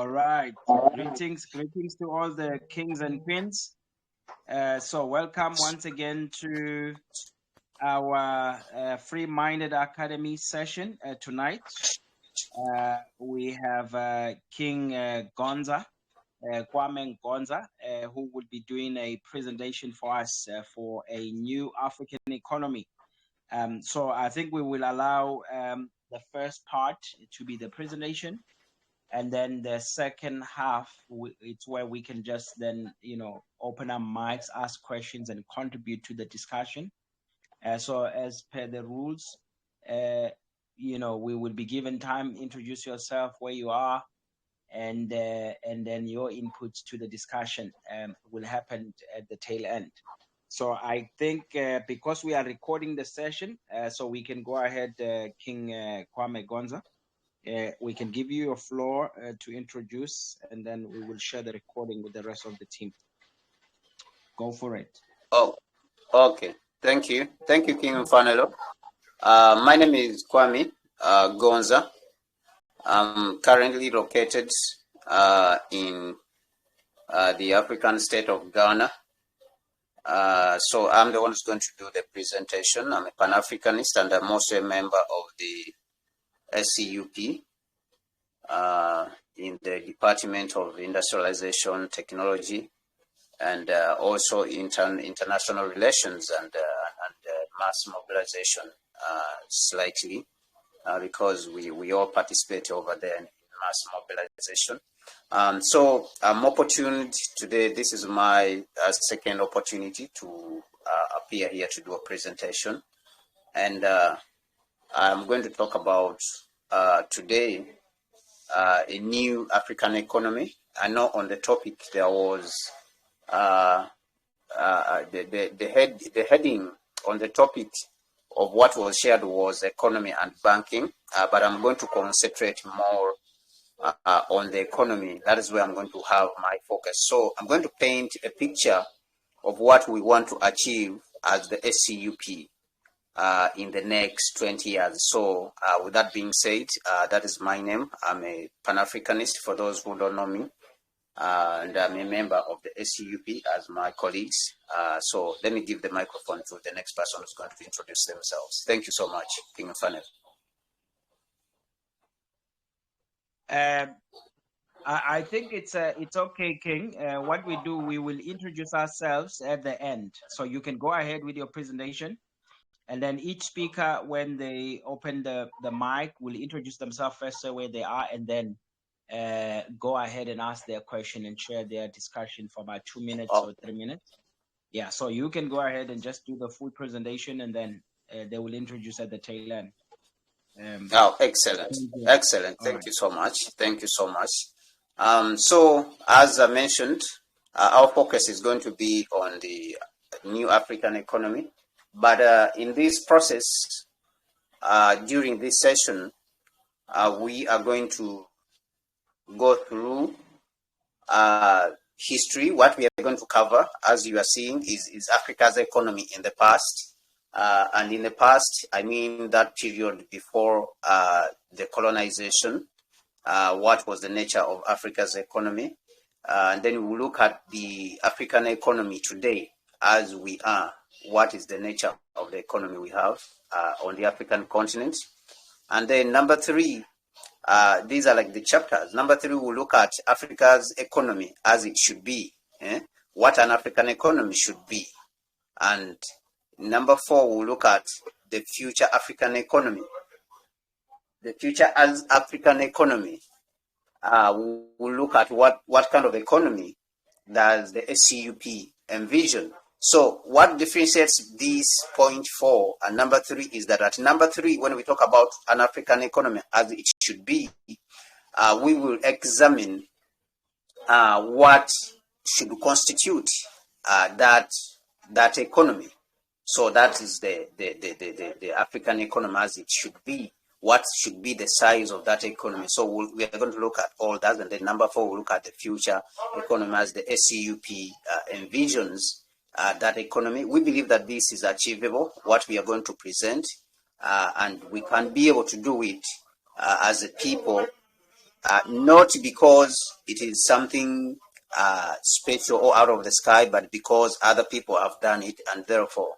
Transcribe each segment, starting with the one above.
All right. Greetings to all the kings and queens. So welcome once again to our Free-Minded Academy session tonight. We have King Gonza, Kwame Gonza, who will be doing a presentation for us for a new African economy. So I think we will allow the first part to be the presentation. And then the second half, it's where we can just then, open our mics, ask questions, and contribute to the discussion. So as per the rules, we will be given time. Introduce yourself, where you are, and then your inputs to the discussion will happen at the tail end. So I think because we are recording the session, so we can go ahead, King Kwame Gonza. We can give you a floor to introduce, and then we will share the recording with the rest of the team. Go for it. Oh, okay. Thank you. Thank you, King Mfanelo. My name is Kwame Gonza. I'm currently located in the African state of Ghana. So I'm the one who's going to do the presentation. I'm a Pan-Africanist, and I'm also a member of the ACUP in the Department of Industrialization, Technology, and also international relations and mass mobilization slightly, because we all participate over there in mass mobilization. So I'm opportune today. This is my second opportunity to appear here to do a presentation, and I'm going to talk about today a new African economy. I know on the topic there was the heading on the topic of what was shared was economy and banking, but I'm going to concentrate more on the economy. That is where I'm going to have my focus. So I'm going to paint a picture of what we want to achieve as the ACUP in the next 20 years. So with that being said, that is my name. I'm a Pan-Africanist, for those who don't know me, and I'm a member of the ACUP as my colleagues. So let me give the microphone to the next person who's going to introduce themselves. Thank you so much, King Mfanelo. I think it's okay, King. What we do, we will introduce ourselves at the end. So you can go ahead with your presentation. And then each speaker, when they open the mic, will introduce themselves first, say where they are, and then go ahead and ask their question and share their discussion for about 2 minutes or 3 minutes. Yeah, so you can go ahead and just do the full presentation, and then they will introduce at the tail end. Excellent. Excellent. Thank you so much. Thank you so much. So, as I mentioned, our focus is going to be on the new African economy. But in this process, during this session, we are going to go through history. What we are going to cover, as you are seeing, is Africa's economy in the past. And in the past, I mean that period before the colonization. What was the nature of Africa's economy? And then we will look at the African economy today as we are. What is the nature of the economy we have on the African continent? And then number 3, these are like the chapters. Number 3, we'll look at Africa's economy as it should be. What an African economy should be. And number 4, we'll look at the future African economy. The future as African economy. We'll look at what kind of economy does the ACUP envision. So what differentiates this point 4 and number 3 is that at number 3, when we talk about an African economy as it should be, we will examine what should constitute that economy. So that is the African economy as it should be. What should be the size of that economy? So we are going to look at all that, and then number 4, we'll look at the future economy as the ACUP envisions that economy. We believe that this is achievable, what we are going to present, and we can be able to do it as a people not because it is something special or out of the sky, but because other people have done it, and therefore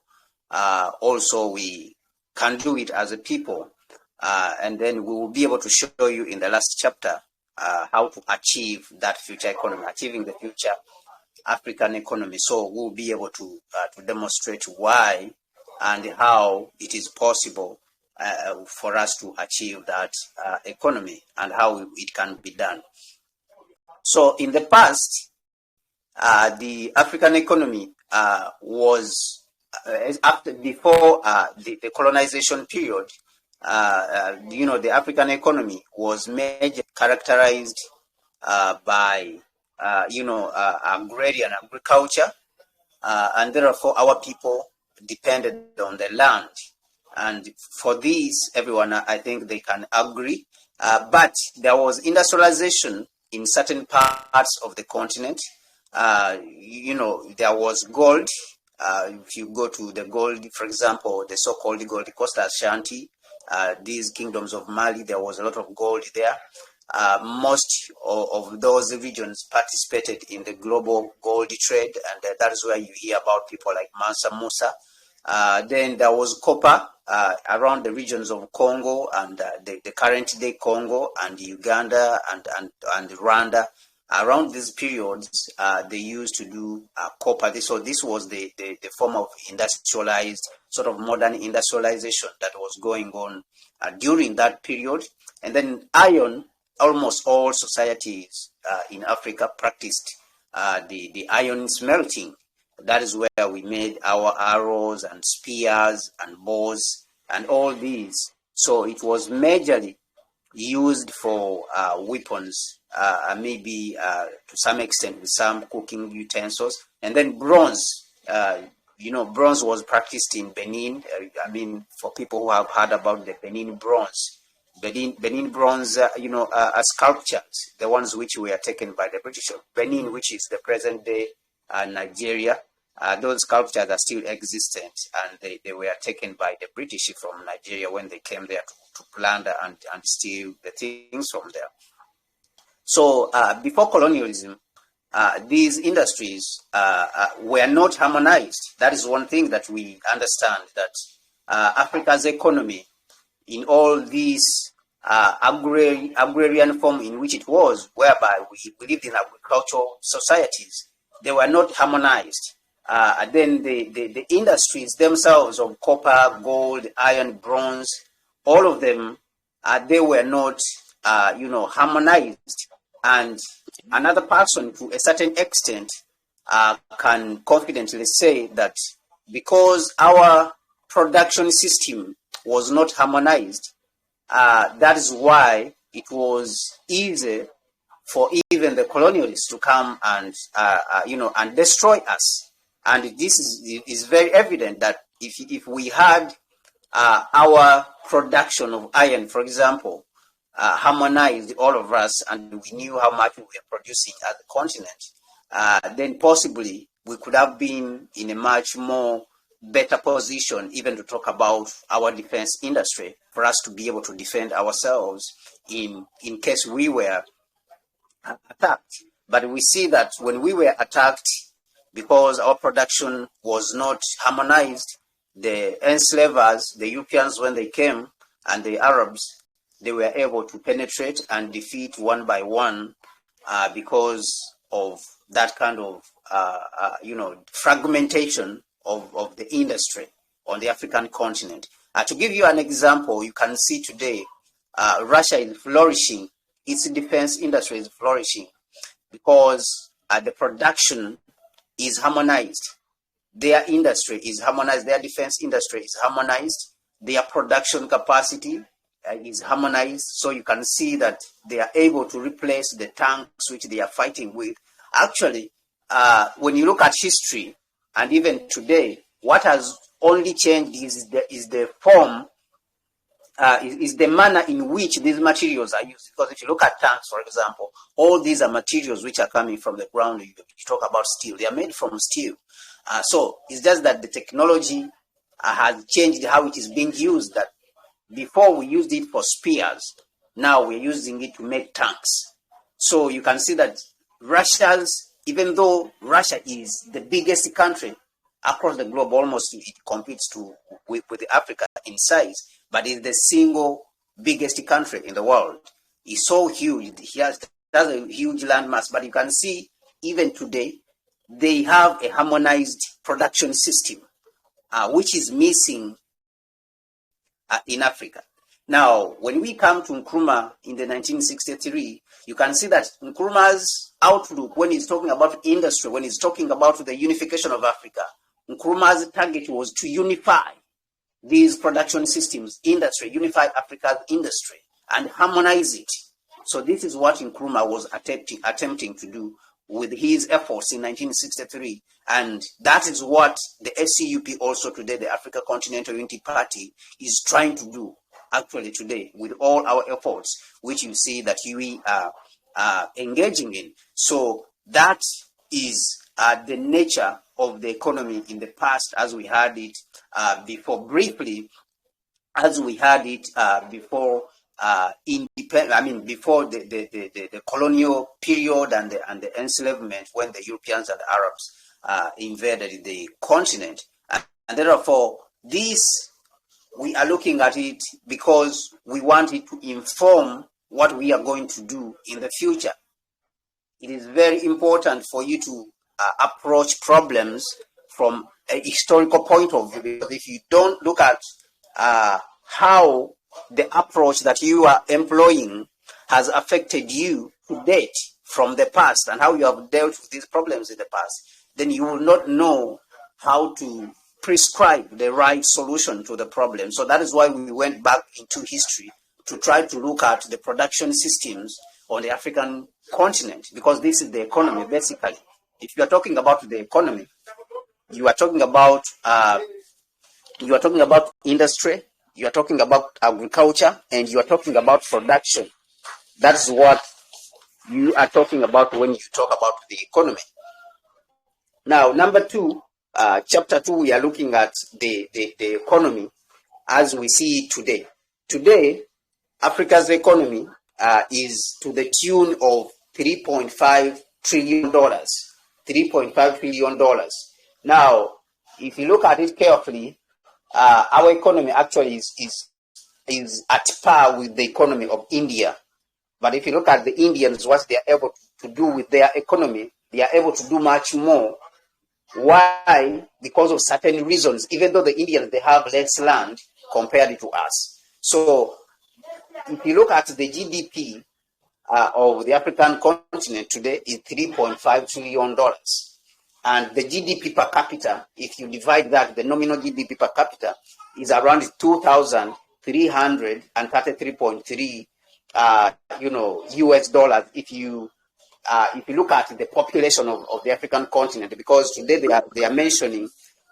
also we can do it as a people. And then we will be able to show you in the last chapter how to achieve that future economy, achieving the future African economy. So we'll be able to demonstrate why and how it is possible for us to achieve that economy and how it can be done. So in the past, the African economy was before the colonization period. The African economy was majorly characterized by agrarian agriculture, and therefore our people depended on the land. And for this, everyone, I think they can agree. But there was industrialization in certain parts of the continent. There was gold. If you go to the gold, for example, the so-called Gold Coast Ashanti, these kingdoms of Mali, there was a lot of gold there. Most of those regions participated in the global gold trade, and that is where you hear about people like Mansa Musa. Then there was copper around the regions of Congo and the current day Congo and Uganda and Rwanda. Around these periods, they used to do copper. So this was the form of industrialized, sort of modern industrialization that was going on during that period. And then iron, almost all societies in Africa practiced the iron smelting. That is where we made our arrows and spears and bows and all these. So it was majorly used for weapons, maybe to some extent with some cooking utensils. And then bronze, bronze was practiced in Benin. For people who have heard about the Benin bronze, Benin bronze, sculptures, the ones which were taken by the British. Benin, which is the present day Nigeria, those sculptures are still existent, and they were taken by the British from Nigeria when they came there to plunder and steal the things from there. So before colonialism, these industries were not harmonized. That is one thing that we understand, that Africa's economy, in all these agrarian form in which it was, whereby we lived in agricultural societies, they were not harmonized. Then the industries themselves of copper, gold, iron, bronze, all of them, they were not, harmonized. And another person, to a certain extent, can confidently say that because our production system was not harmonized, that is why it was easy for even the colonialists to come and and destroy us. And this is very evident that if we had our production of iron, for example, harmonized, all of us, and we knew how much we were producing at the continent, then possibly we could have been in a much more better position even to talk about our defense industry, for us to be able to defend ourselves in case we were attacked. But we see that when we were attacked, because our production was not harmonized, the enslavers, the Europeans, when they came, and the Arabs, they were able to penetrate and defeat one by one because of that kind of fragmentation of the industry on the African continent. To give you an example, you can see today Russia is flourishing. Its defense industry is flourishing because the production is harmonized. Their industry is harmonized. Their defense industry is harmonized. Their production capacity is harmonized. So you can see that they are able to replace the tanks which they are fighting with. Actually, when you look at history and even today, what has only changed is the form, is the manner in which these materials are used. Because if you look at tanks, for example, all these are materials which are coming from the ground. You talk about steel. They are made from steel. So it's just that the technology has changed how it is being used. That before we used it for spears, Now we're using it to make tanks. So you can see that even though Russia is the biggest country across the globe, almost it competes with Africa in size, but it's the single biggest country in the world. It's so huge. It has a huge landmass, but you can see even today they have a harmonized production system, which is missing in Africa. Now, when we come to Nkrumah in the 1963, you can see that Nkrumah's outlook when he's talking about industry, when he's talking about the unification of Africa, Nkrumah's target was to unify these production systems, industry, unify Africa's industry and harmonize it. So this is what Nkrumah was attempting to do with his efforts in 1963. And that is what the ACUP also today, the Africa Continental Unity Party, is trying to do actually today with all our efforts, which you see that we are engaging in. So that is the nature of the economy in the past as we had it before, briefly, as we had it before before the colonial period and the enslavement, when the Europeans and the Arabs invaded the continent. And therefore, this, we are looking at it because we want it to inform what we are going to do in the future. It is very important for you to approach problems from a historical point of view, because if you don't look at how the approach that you are employing has affected you to date from the past and how you have dealt with these problems in the past, then you will not know how to prescribe the right solution to the problem. So that is why we went back into history to try to look at the production systems on the African continent, because this is the economy basically. If you are talking about the economy, you are talking about industry, you are talking about agriculture, and you are talking about production. That's what you are talking about when you talk about the economy. Now, number two, chapter 2, we are looking at the economy as we see it today. Today, Africa's economy is to the tune of $3.5 trillion. $3.5 trillion. Now, if you look at it carefully, our economy actually is at par with the economy of India. But if you look at the Indians, what they are able to do with their economy, they are able to do much more. Why? Because of certain reasons, even though the Indians, they have less land compared to us. So if you look at the GDP of the African continent today is $3.5 trillion. And the GDP per capita, if you divide that, the nominal GDP per capita is around 2,333.3 US dollars. If you look at the population of the African continent, because today they are mentioning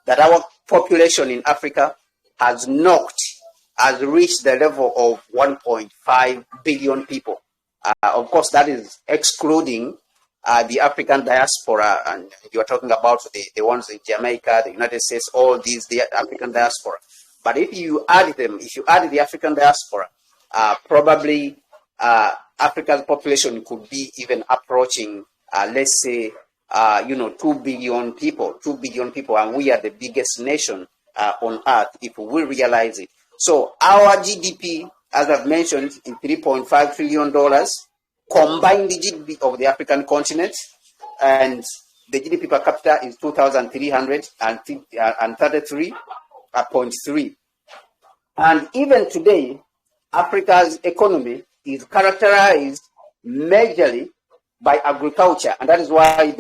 that our population in Africa has reached the level of 1.5 billion people. Of course, that is excluding the African diaspora, and you are talking about the ones in Jamaica, the United States, all these, the African diaspora. But if you add them, if you add the African diaspora, probably Africa's population could be even approaching, let's say, 2 billion people, and we are the biggest nation on earth if we realize it. So our GDP, as I've mentioned, is $3.5 trillion, combined the GDP of the African continent, and the GDP per capita is 2,333.3. And even today, Africa's economy is characterized majorly by agriculture, and that is why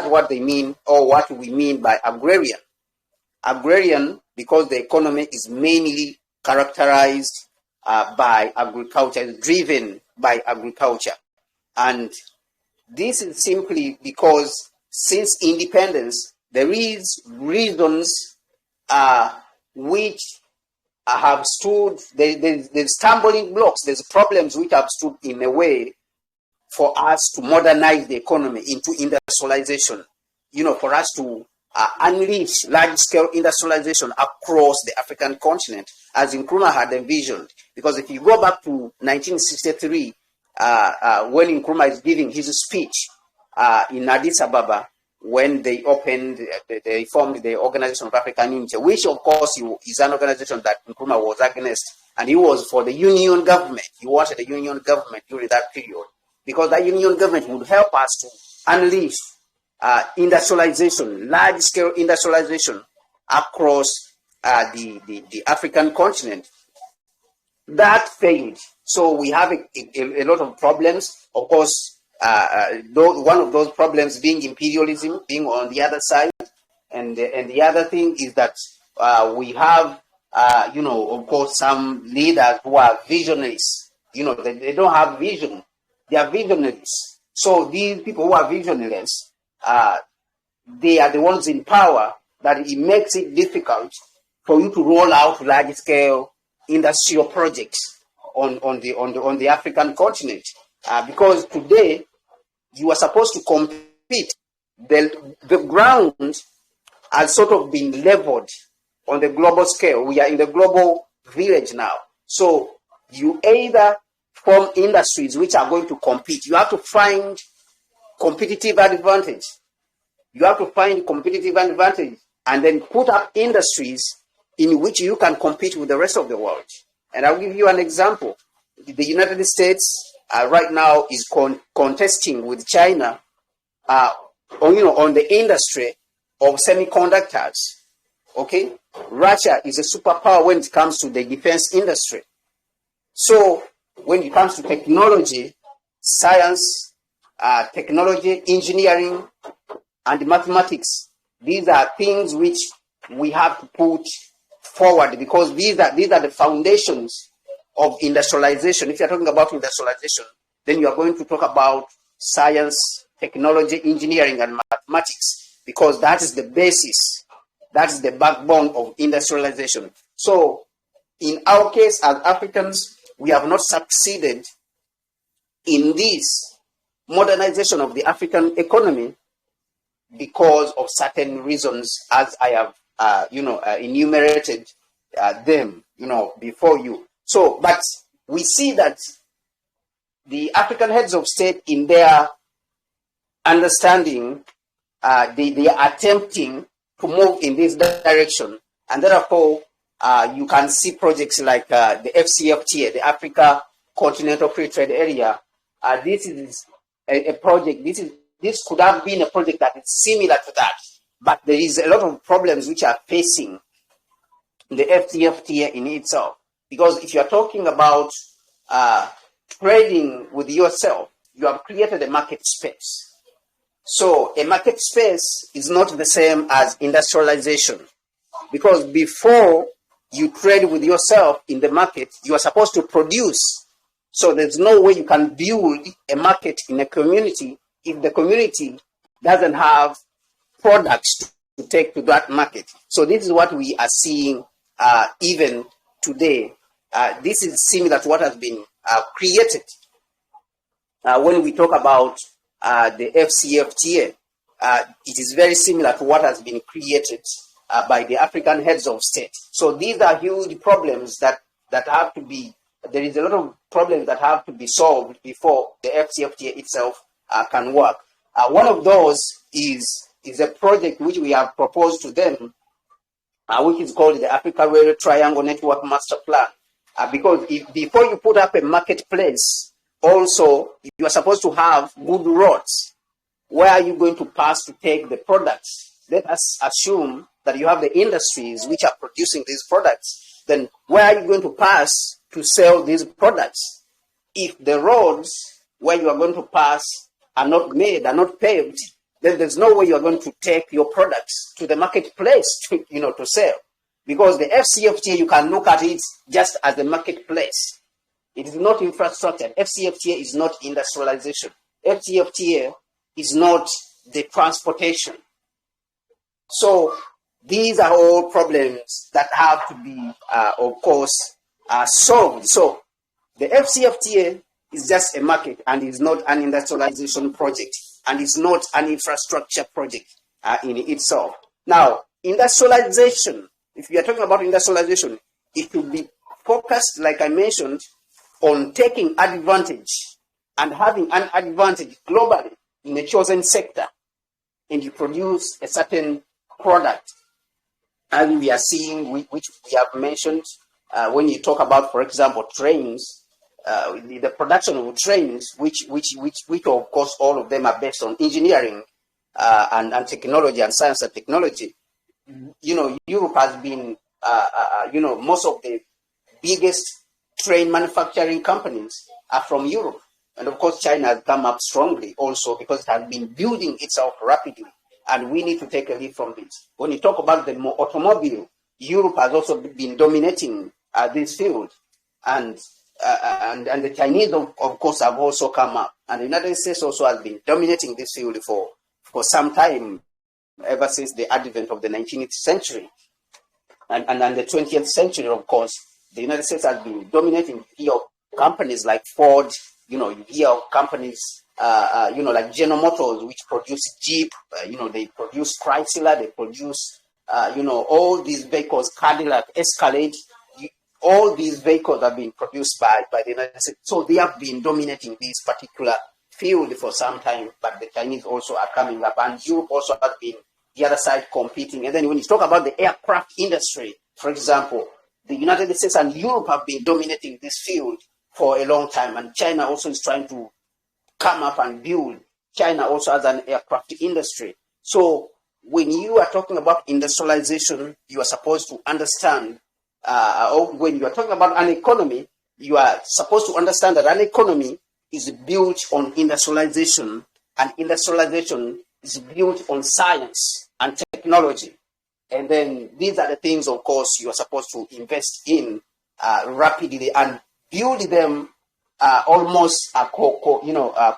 what we mean by agrarian. Agrarian, because the economy is mainly characterized by agriculture, is driven by agriculture. And this is simply because since independence, there is reasons which have stood, there's stumbling blocks, there's problems which have stood in a way for us to modernize the economy into industrialization, for us to unleash large-scale industrialization across the African continent, as Nkrumah had envisioned. Because if you go back to 1963, when Nkrumah is giving his speech in Addis Ababa, when they they formed the Organization of African Unity, which of course is an organization that Nkrumah was against, and he was for the union government. He wanted a union government during that period, because that union government would help us to unleash industrialization, large-scale industrialization across the African continent. That failed. So we have a lot of problems. Of course, one of those problems being imperialism, being on the other side. And the other thing is that we have, of course, some leaders who are visionaries. They don't have vision. They are visionaries. So these people who are visionaries, they are the ones in power, that it makes it difficult for you to roll out large-scale industrial projects on the African continent, because today you are supposed to compete. The ground has sort of been leveled on the global scale. We are in the global village now. So you either form industries which are going to compete. You have to find competitive advantage. You have to find competitive advantage and then put up industries in which you can compete with the rest of the world. And I'll give you an example. The United States right now is contesting with China on the industry of semiconductors. Okay? Russia is a superpower when it comes to the defense industry. So when it comes to technology, science, technology, engineering, and mathematics, these are things which we have to put forward, because these are the foundations of industrialization. If you're talking about industrialization, then you are going to talk about science, technology, engineering, and mathematics, because that is the basis, that is the backbone of industrialization. So in our case as Africans, we have not succeeded in this modernization of the African economy because of certain reasons, as I have enumerated them before you. So, but we see that the African heads of state, in their understanding, they are attempting to move in this direction, and therefore you can see projects like the FCFTA, the Africa Continental Free Trade Area. This is a project. This could have been a project that is similar to that, but there is a lot of problems which are facing the FCFTA in itself. Because if you are talking about trading with yourself, you have created a market space. So a market space is not the same as industrialization, because before you trade with yourself in the market, you are supposed to produce. So there's no way you can build a market in a community if the community doesn't have products to take to that market. So this is what we are seeing even today. This is similar to what has been created when we talk about the FCFTA. It is very similar to what has been created by the African heads of state. So these are huge problems that have to be, there is a lot of problems that have to be solved before the FCFTA itself can work. One of those is a project which we have proposed to them, which is called the Africa Rail Triangle Network Master Plan. Because before you put up a marketplace, also you are supposed to have good roads. Where are you going to pass to take the products? Let us assume that you have the industries which are producing these products. Then where are you going to pass to sell these products? If the roads where you are going to pass are not made, are not paved, then there's no way you are going to take your products to the marketplace to sell. Because the FCFTA, you can look at it just as the marketplace. It is not infrastructure. FCFTA is not industrialization. FCFTA is not the transportation. So these are all problems that have to be, of course, solved. So the FCFTA is just a market and is not an industrialization project, and it's not an infrastructure project in itself. Now, industrialization, if we are talking about industrialization, it should be focused, like I mentioned, on taking advantage and having an advantage globally in a chosen sector, and you produce a certain product, as we are seeing, which we have mentioned. When you talk about, for example, trains, the production of trains, which of course all of them are based on engineering and technology and science and technology. Europe has been, most of the biggest train manufacturing companies are from Europe. And of course, China has come up strongly also because it has been building itself rapidly. And we need to take a lead from this. When you talk about the automobile, Europe has also been dominating this field. And the Chinese, of course, have also come up. And the United States also has been dominating this field for some time, ever since the advent of the 19th century. And the 20th century, of course, the United States has been dominating. You hear of companies like Ford, you hear of companies, like General Motors, which produce Jeep, they produce Chrysler, they produce, all these vehicles, Cadillac, Escalade, all these vehicles have been produced by the United States. So they have been dominating this particular field for some time, but the Chinese also are coming up, and Europe also has been the other side competing. And then when you talk about the aircraft industry, for example, the United States and Europe have been dominating this field for a long time, and China also is trying to come up and build. China also has an aircraft industry. So when you are talking about industrialization, you are supposed to understand, or when you are talking about an economy, you are supposed to understand that an economy is built on industrialization, and industrialization is built on science and technology. And then these are the things, of course, you are supposed to invest in rapidly and build them almost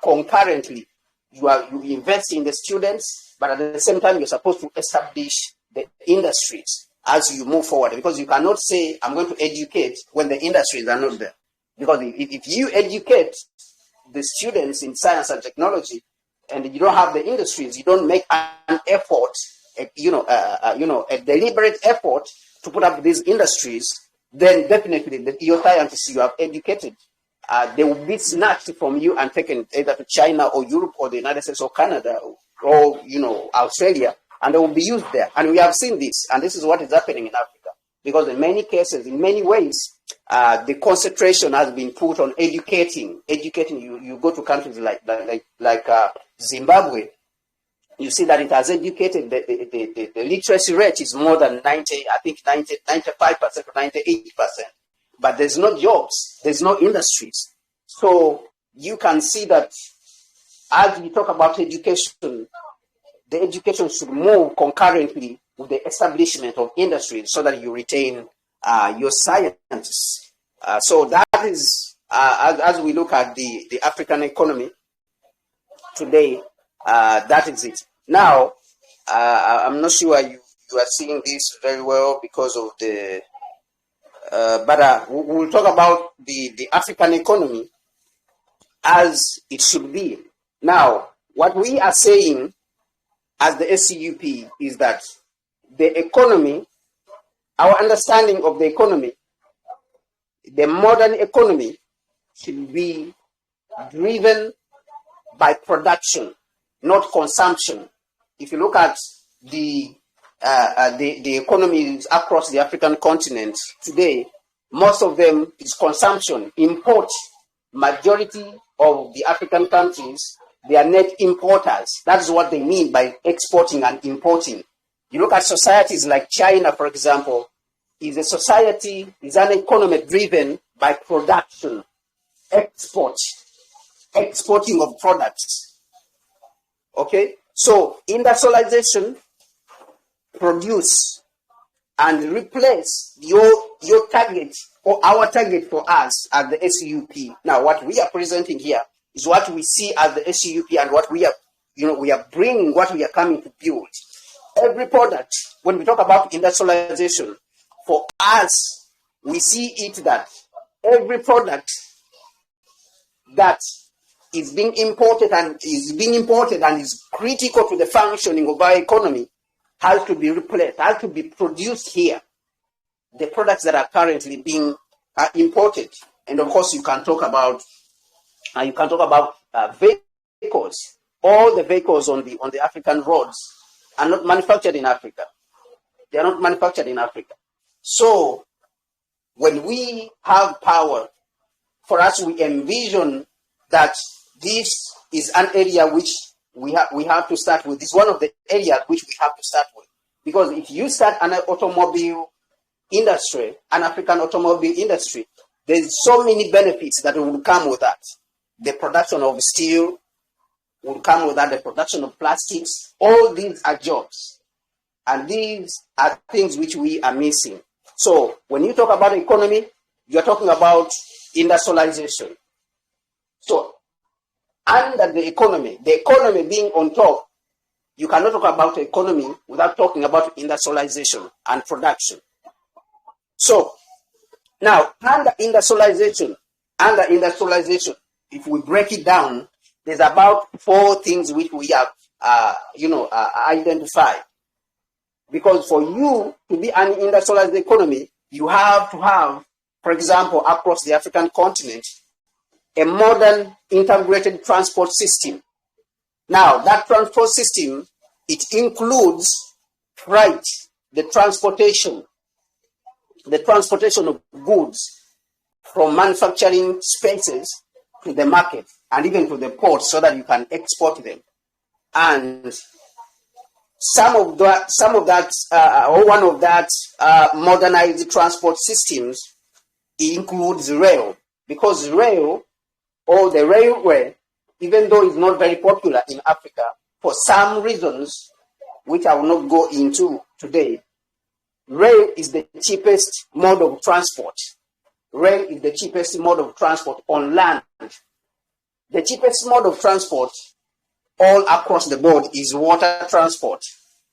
concurrently. You invest in the students, but at the same time, you're supposed to establish the industries as you move forward. Because you cannot say, I'm going to educate when the industries are not there. Because if you educate the students in science and technology, and you don't have the industries, you don't make an effort, a deliberate effort to put up these industries, then definitely your scientists you have educated, they will be snatched from you and taken either to China or Europe or the United States or Canada or Australia, and they will be used there. And we have seen this, and this is what is happening in Africa. Because in many cases, in many ways, the concentration has been put on educating. You go to countries like Zimbabwe, you see that it has educated, the literacy rate is more than 95% or 98%. But there's no jobs, there's no industries. So you can see that as we talk about education, the education should move concurrently with the establishment of industries so that you retain your scientists. So that is, as we look at the African economy today, that is it. Now, I'm not sure you are seeing this very well because of the, but we'll talk about the African economy as it should be. Now, what we are saying as the ACUP is that the economy, our understanding of the economy, the modern economy should be driven by production, not consumption. If you look at the economies across the African continent today, most of them is consumption, import. Majority of the African countries, they are net importers. That's what they mean by exporting and importing. You look at societies like China, for example, is an economy driven by production, exporting of products. Okay? So industrialization, produce and replace your target or our target for us as the ACUP. Now, what we are presenting here is what we see as the ACUP and what we are, we are bringing, what we are coming to build. Every product, when we talk about industrialization, for us, we see it that every product that is being imported and is critical to the functioning of our economy has to be replaced, has to be produced here. The products that are currently being imported, and of course you can talk about vehicles. All the vehicles on the African roads are not manufactured in Africa. They are not manufactured in Africa. So when we have power, for us, we envision that this is an area which we have to start with. It's one of the areas which we have to start with. Because if you start an automobile industry, an African automobile industry, there's so many benefits that will come with that. The production of steel will come with that, the production of plastics. All these are jobs. And these are things which we are missing. So when you talk about economy, you're talking about industrialization. So under the economy being on top, you cannot talk about economy without talking about industrialization and production. So now under industrialization, if we break it down, there's about 4 things which we have identified. Because for you to be an industrialized economy, you have to have, for example, across the African continent, a modern integrated transport system. Now, that transport system, it includes freight, the transportation of goods from manufacturing spaces to the market and even to the port so that you can export them. And one of that modernized transport systems includes rail, because rail or the railway, even though it's not very popular in Africa, for some reasons which I will not go into today, rail is the cheapest mode of transport. Rail is the cheapest mode of transport on land. The cheapest mode of transport all across the board is water transport.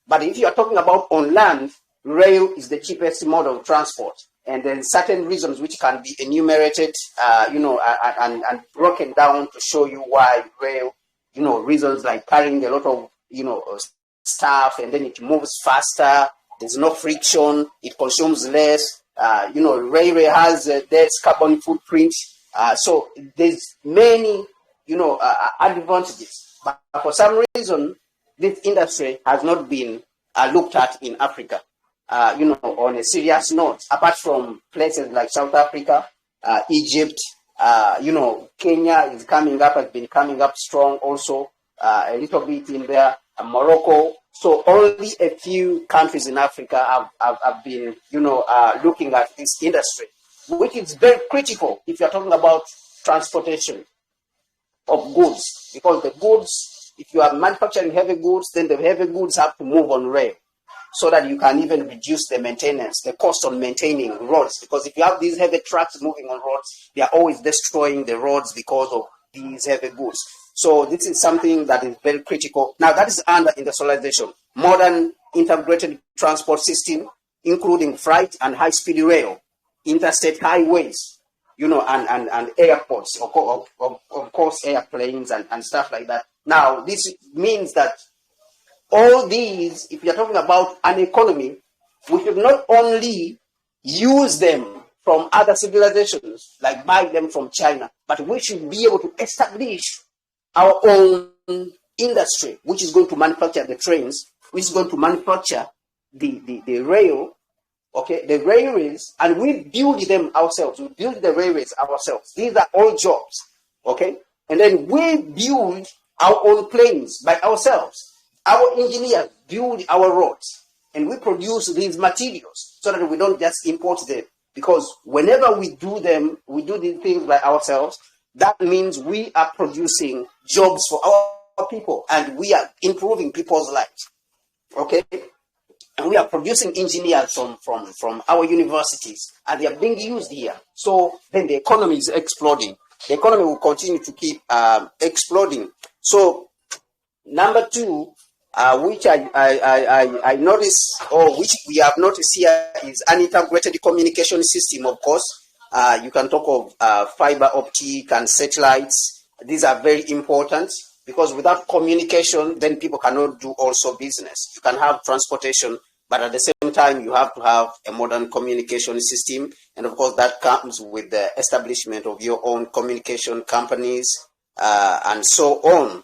But if you are talking about on land, rail is the cheapest mode of transport. And then certain reasons which can be enumerated, and broken down to show you why rail, reasons like carrying a lot of, stuff, and then it moves faster, there's no friction, it consumes less, railway has less carbon footprint. So there's many, advantages. But for some reason, this industry has not been looked at in Africa, on a serious note, apart from places like South Africa, Egypt, Kenya is coming up, has been coming up strong also, a little bit in there, Morocco. So only a few countries in Africa have been, looking at this industry, which is very critical if you're talking about transportation of goods, because the goods, if you are manufacturing heavy goods, then the heavy goods have to move on rail so that you can even reduce the maintenance, the cost on maintaining roads. Because if you have these heavy trucks moving on roads, they are always destroying the roads because of these heavy goods. So this is something that is very critical. Now that is under industrialization. Modern integrated transport system, including freight and high-speed rail, interstate highways, and airports, of course, airplanes and stuff like that. Now, this means that all these, if you're talking about an economy, we should not only use them from other civilizations, like buy them from China, but we should be able to establish our own industry, which is going to manufacture the trains, which is going to manufacture the rail, the railways, and we build them ourselves. We build the railways ourselves. These are all jobs, And then we build our own planes by ourselves. Our engineers build our roads, and we produce these materials so that we don't just import them. Because whenever we do them, we do these things by ourselves, that means we are producing jobs for our people, and we are improving people's lives, And we are producing engineers from our universities, and they are being used here. So then the economy is exploding. The economy will continue to keep exploding. So number 2, which I noticed, or which we have noticed here, is an integrated communication system. Of course, you can talk of fiber optic and satellites. These are very important. because without communication, then people cannot do also business. You can have transportation, but at the same time, you have to have a modern communication system. And of course, that comes with the establishment of your own communication companies and so on,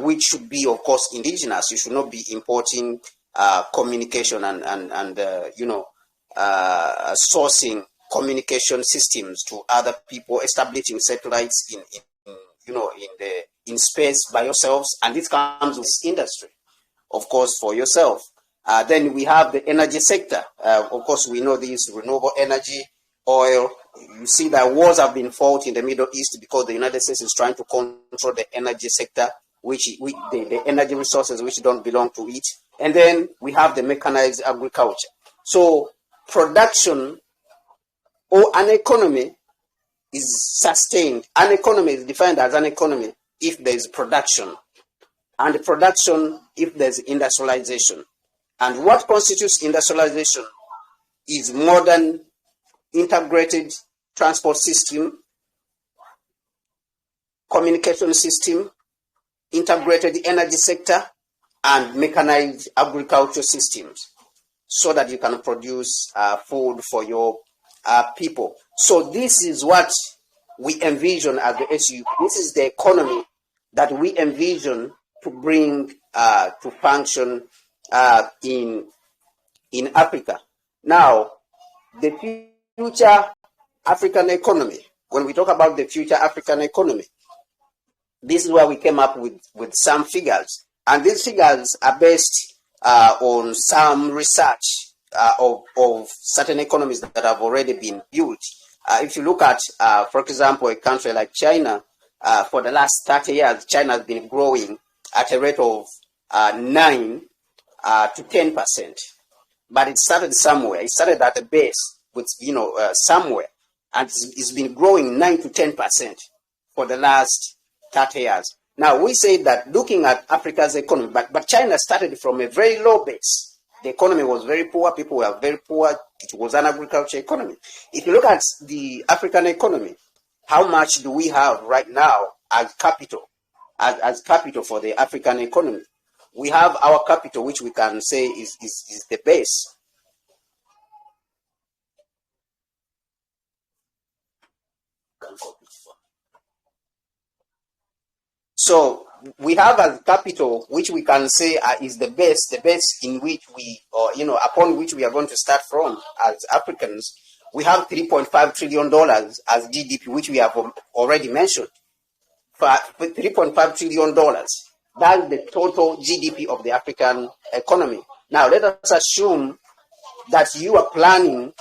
which should be, of course, indigenous. You should not be importing communication and sourcing communication systems to other people, establishing satellites in space by yourselves, and this comes with industry, of course, for yourself. Then we have the energy sector. Of course, we know this renewable energy, oil. You see that wars have been fought in the Middle East because the United States is trying to control the energy sector, the energy resources which don't belong to it. And then we have the mechanized agriculture. So production or an economy is sustained. An economy is defined as an economy if there is production, and production if there's industrialization. And what constitutes industrialization is modern integrated transport system, communication system, integrated energy sector, and mechanized agriculture systems, so that you can produce food for your people. So this is what we envision as the ACUP. This is the economy that we envision to bring to function in Africa. Now, the future African economy, when we talk about the future African economy, this is where we came up with some figures. And these figures are based on some research of certain economies that have already been built. If you look at, for example, a country like China, for the last 30 years, China has been growing at a rate of 9 to 10%. But it started somewhere. It started at the base with, somewhere. And it's been growing 9 to 10% for the last 30 years. Now, we say that looking at Africa's economy, but China started from a very low base. The economy was very poor. People were very poor. It was an agriculture economy. If you look at the African economy, how much do we have right now as capital, as capital for the African economy? We have our capital, which we can say is the base. So we have as capital, which we can say is the base in which we, upon which we are going to start from as Africans. We have $3.5 trillion as GDP, which we have already mentioned. For $3.5 trillion, that's the total GDP of the African economy. Now, let us assume that you are planning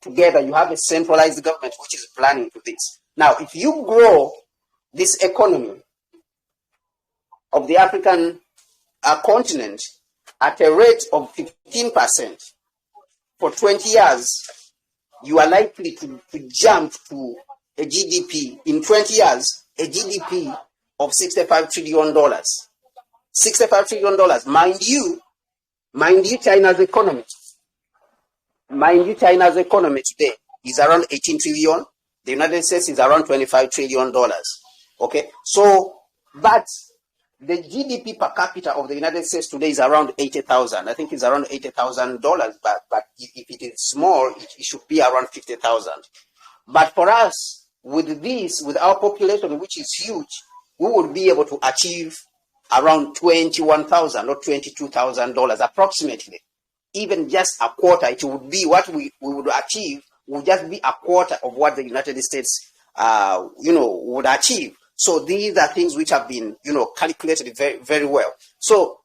together, you have a centralized government which is planning to this. Now, if you grow this economy of the African continent at a rate of 15% for 20 years, you are likely to jump to a GDP in 20 years, a GDP of $65 trillion. $65 trillion. Mind you, China's economy. Mind you, China's economy today is around 18 trillion. The United States is around $25 trillion. Okay, so, but the GDP per capita of the United States today is around 80,000. I think it's around $80,000, but if it is small, it should be around 50,000. But for us, with this, with our population, which is huge, we would be able to achieve around $21,000 or $22,000 approximately. Even just a quarter, it would be what we would achieve, would just be a quarter of what the United States, would achieve. So these are things which have been, calculated very, very well. So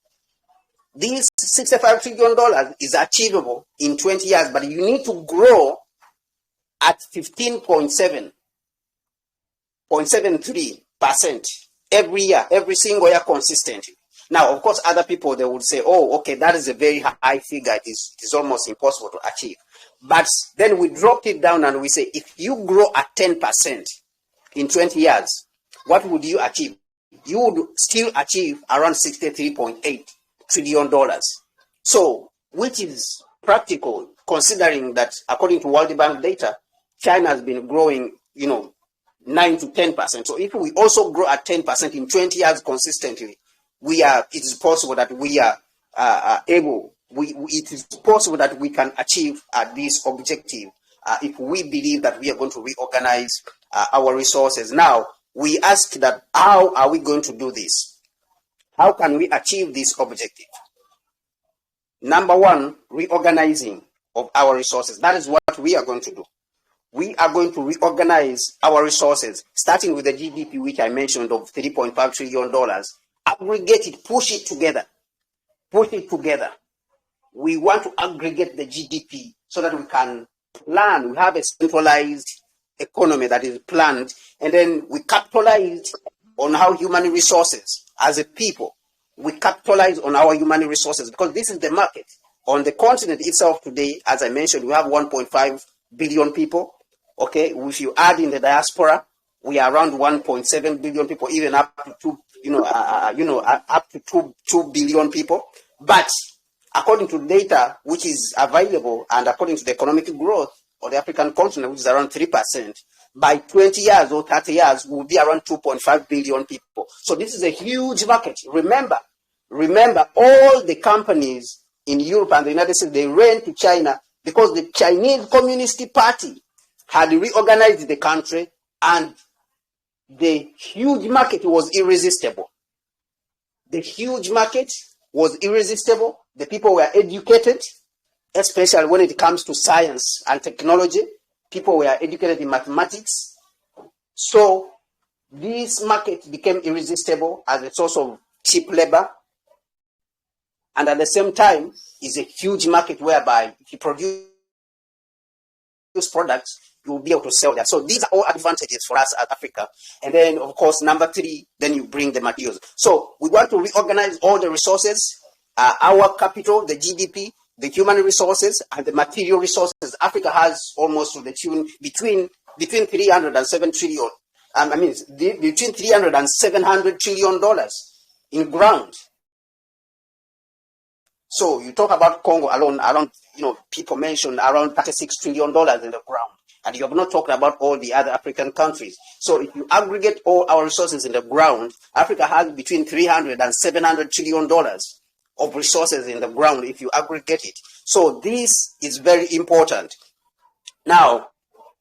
this $65 trillion is achievable in 20 years, but you need to grow at 15.73% every year, every single year consistently. Now, of course, other people, they would say, oh, okay, that is a very high figure. It is almost impossible to achieve. But then we dropped it down and we say, if you grow at 10% in 20 years, what would you achieve? You would still achieve around $63.8 trillion. So, which is practical, considering that according to World Bank data, China has been growing, 9 to 10%. So if we also grow at 10% in 20 years consistently, it is possible that we are it is possible that we can achieve this objective if we believe that we are going to reorganize our resources. Now, we ask that, how are we going to do this? How can we achieve this objective? Number one, reorganizing of our resources. That is what we are going to do. We are going to reorganize our resources, starting with the GDP, which I mentioned, of $3.5 trillion. Aggregate it, push it together. Push it together. We want to aggregate the GDP so that we can plan. We have a centralized economy that is planned, and then we capitalize on our human resources as a people. We capitalize on our human resources because this is the market. On the continent itself today, as I mentioned, we have 1.5 billion people. Okay, if you add in the diaspora, we are around 1.7 billion people, even up to up to 2 billion people. But according to data which is available and according to the economic growth of the African continent, which is around 3%, by 20 years or 30 years, we'll be around 2.5 billion people. So this is a huge market. Remember, all the companies in Europe and the United States, they ran to China because the Chinese Communist Party had reorganized the country, and the huge market was irresistible. The huge market was irresistible. The people were educated, especially when it comes to science and technology. People were educated in mathematics. So this market became irresistible as a source of cheap labor. And at the same time, is a huge market whereby if you produce products, you will be able to sell that. So these are all advantages for us as Africa. And then, of course, number three, then you bring the materials. So we want to reorganize all the resources, our capital, the GDP, the human resources, and the material resources. Africa has almost to the tune between 300 and 7 trillion. Between 300 and 700 trillion dollars in ground. So you talk about Congo alone, people mention around $36 trillion in the ground. And you have not talked about all the other African countries. So if you aggregate all our resources in the ground, Africa has between 300 and 700 trillion dollars of resources in the ground if you aggregate it. So this is very important. Now,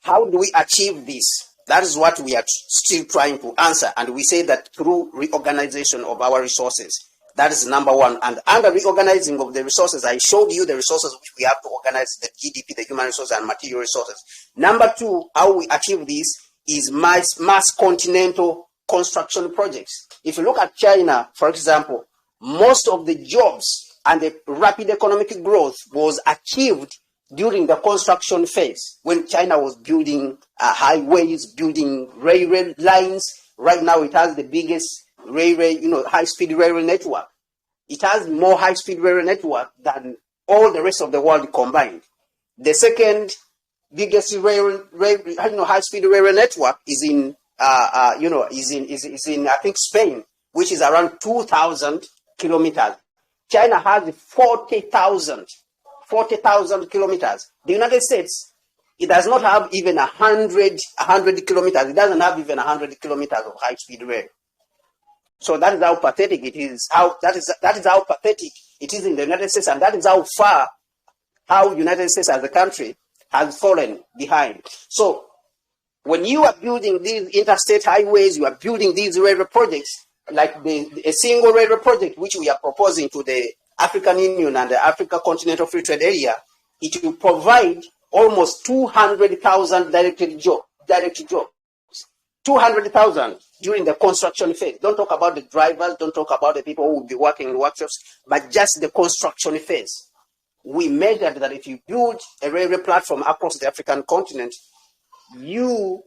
how do we achieve this? That is what we are still trying to answer. And we say that through reorganization of our resources. That is number one. And under reorganizing of the resources, I showed you the resources which we have to organize: the GDP, the human resources, and material resources. Number two, how we achieve this is mass continental construction projects. If you look at China, for example, most of the jobs and the rapid economic growth was achieved during the construction phase when China was building highways, building railway lines. Right now, it has the biggest railway, high-speed railway network. It has more high-speed railway network than all the rest of the world combined. The second biggest high-speed railway network is in I think Spain, which is around 2,000 kilometers. China has 40,000 kilometers. The United States, it does not have even 100 kilometers. It doesn't have even 100 kilometers of high-speed rail. So that is how pathetic it is. That is how pathetic it is in the United States, and that is how far United States as a country has fallen behind. So when you are building these interstate highways, you are building these railway projects, like a single railway project which we are proposing to the African Union and the Africa Continental Free Trade Area, it will provide almost 200,000 direct jobs. 200,000 during the construction phase. Don't talk about the drivers, don't talk about the people who will be working in workshops, but just the construction phase. We measured that if you build a railway platform across the African continent, you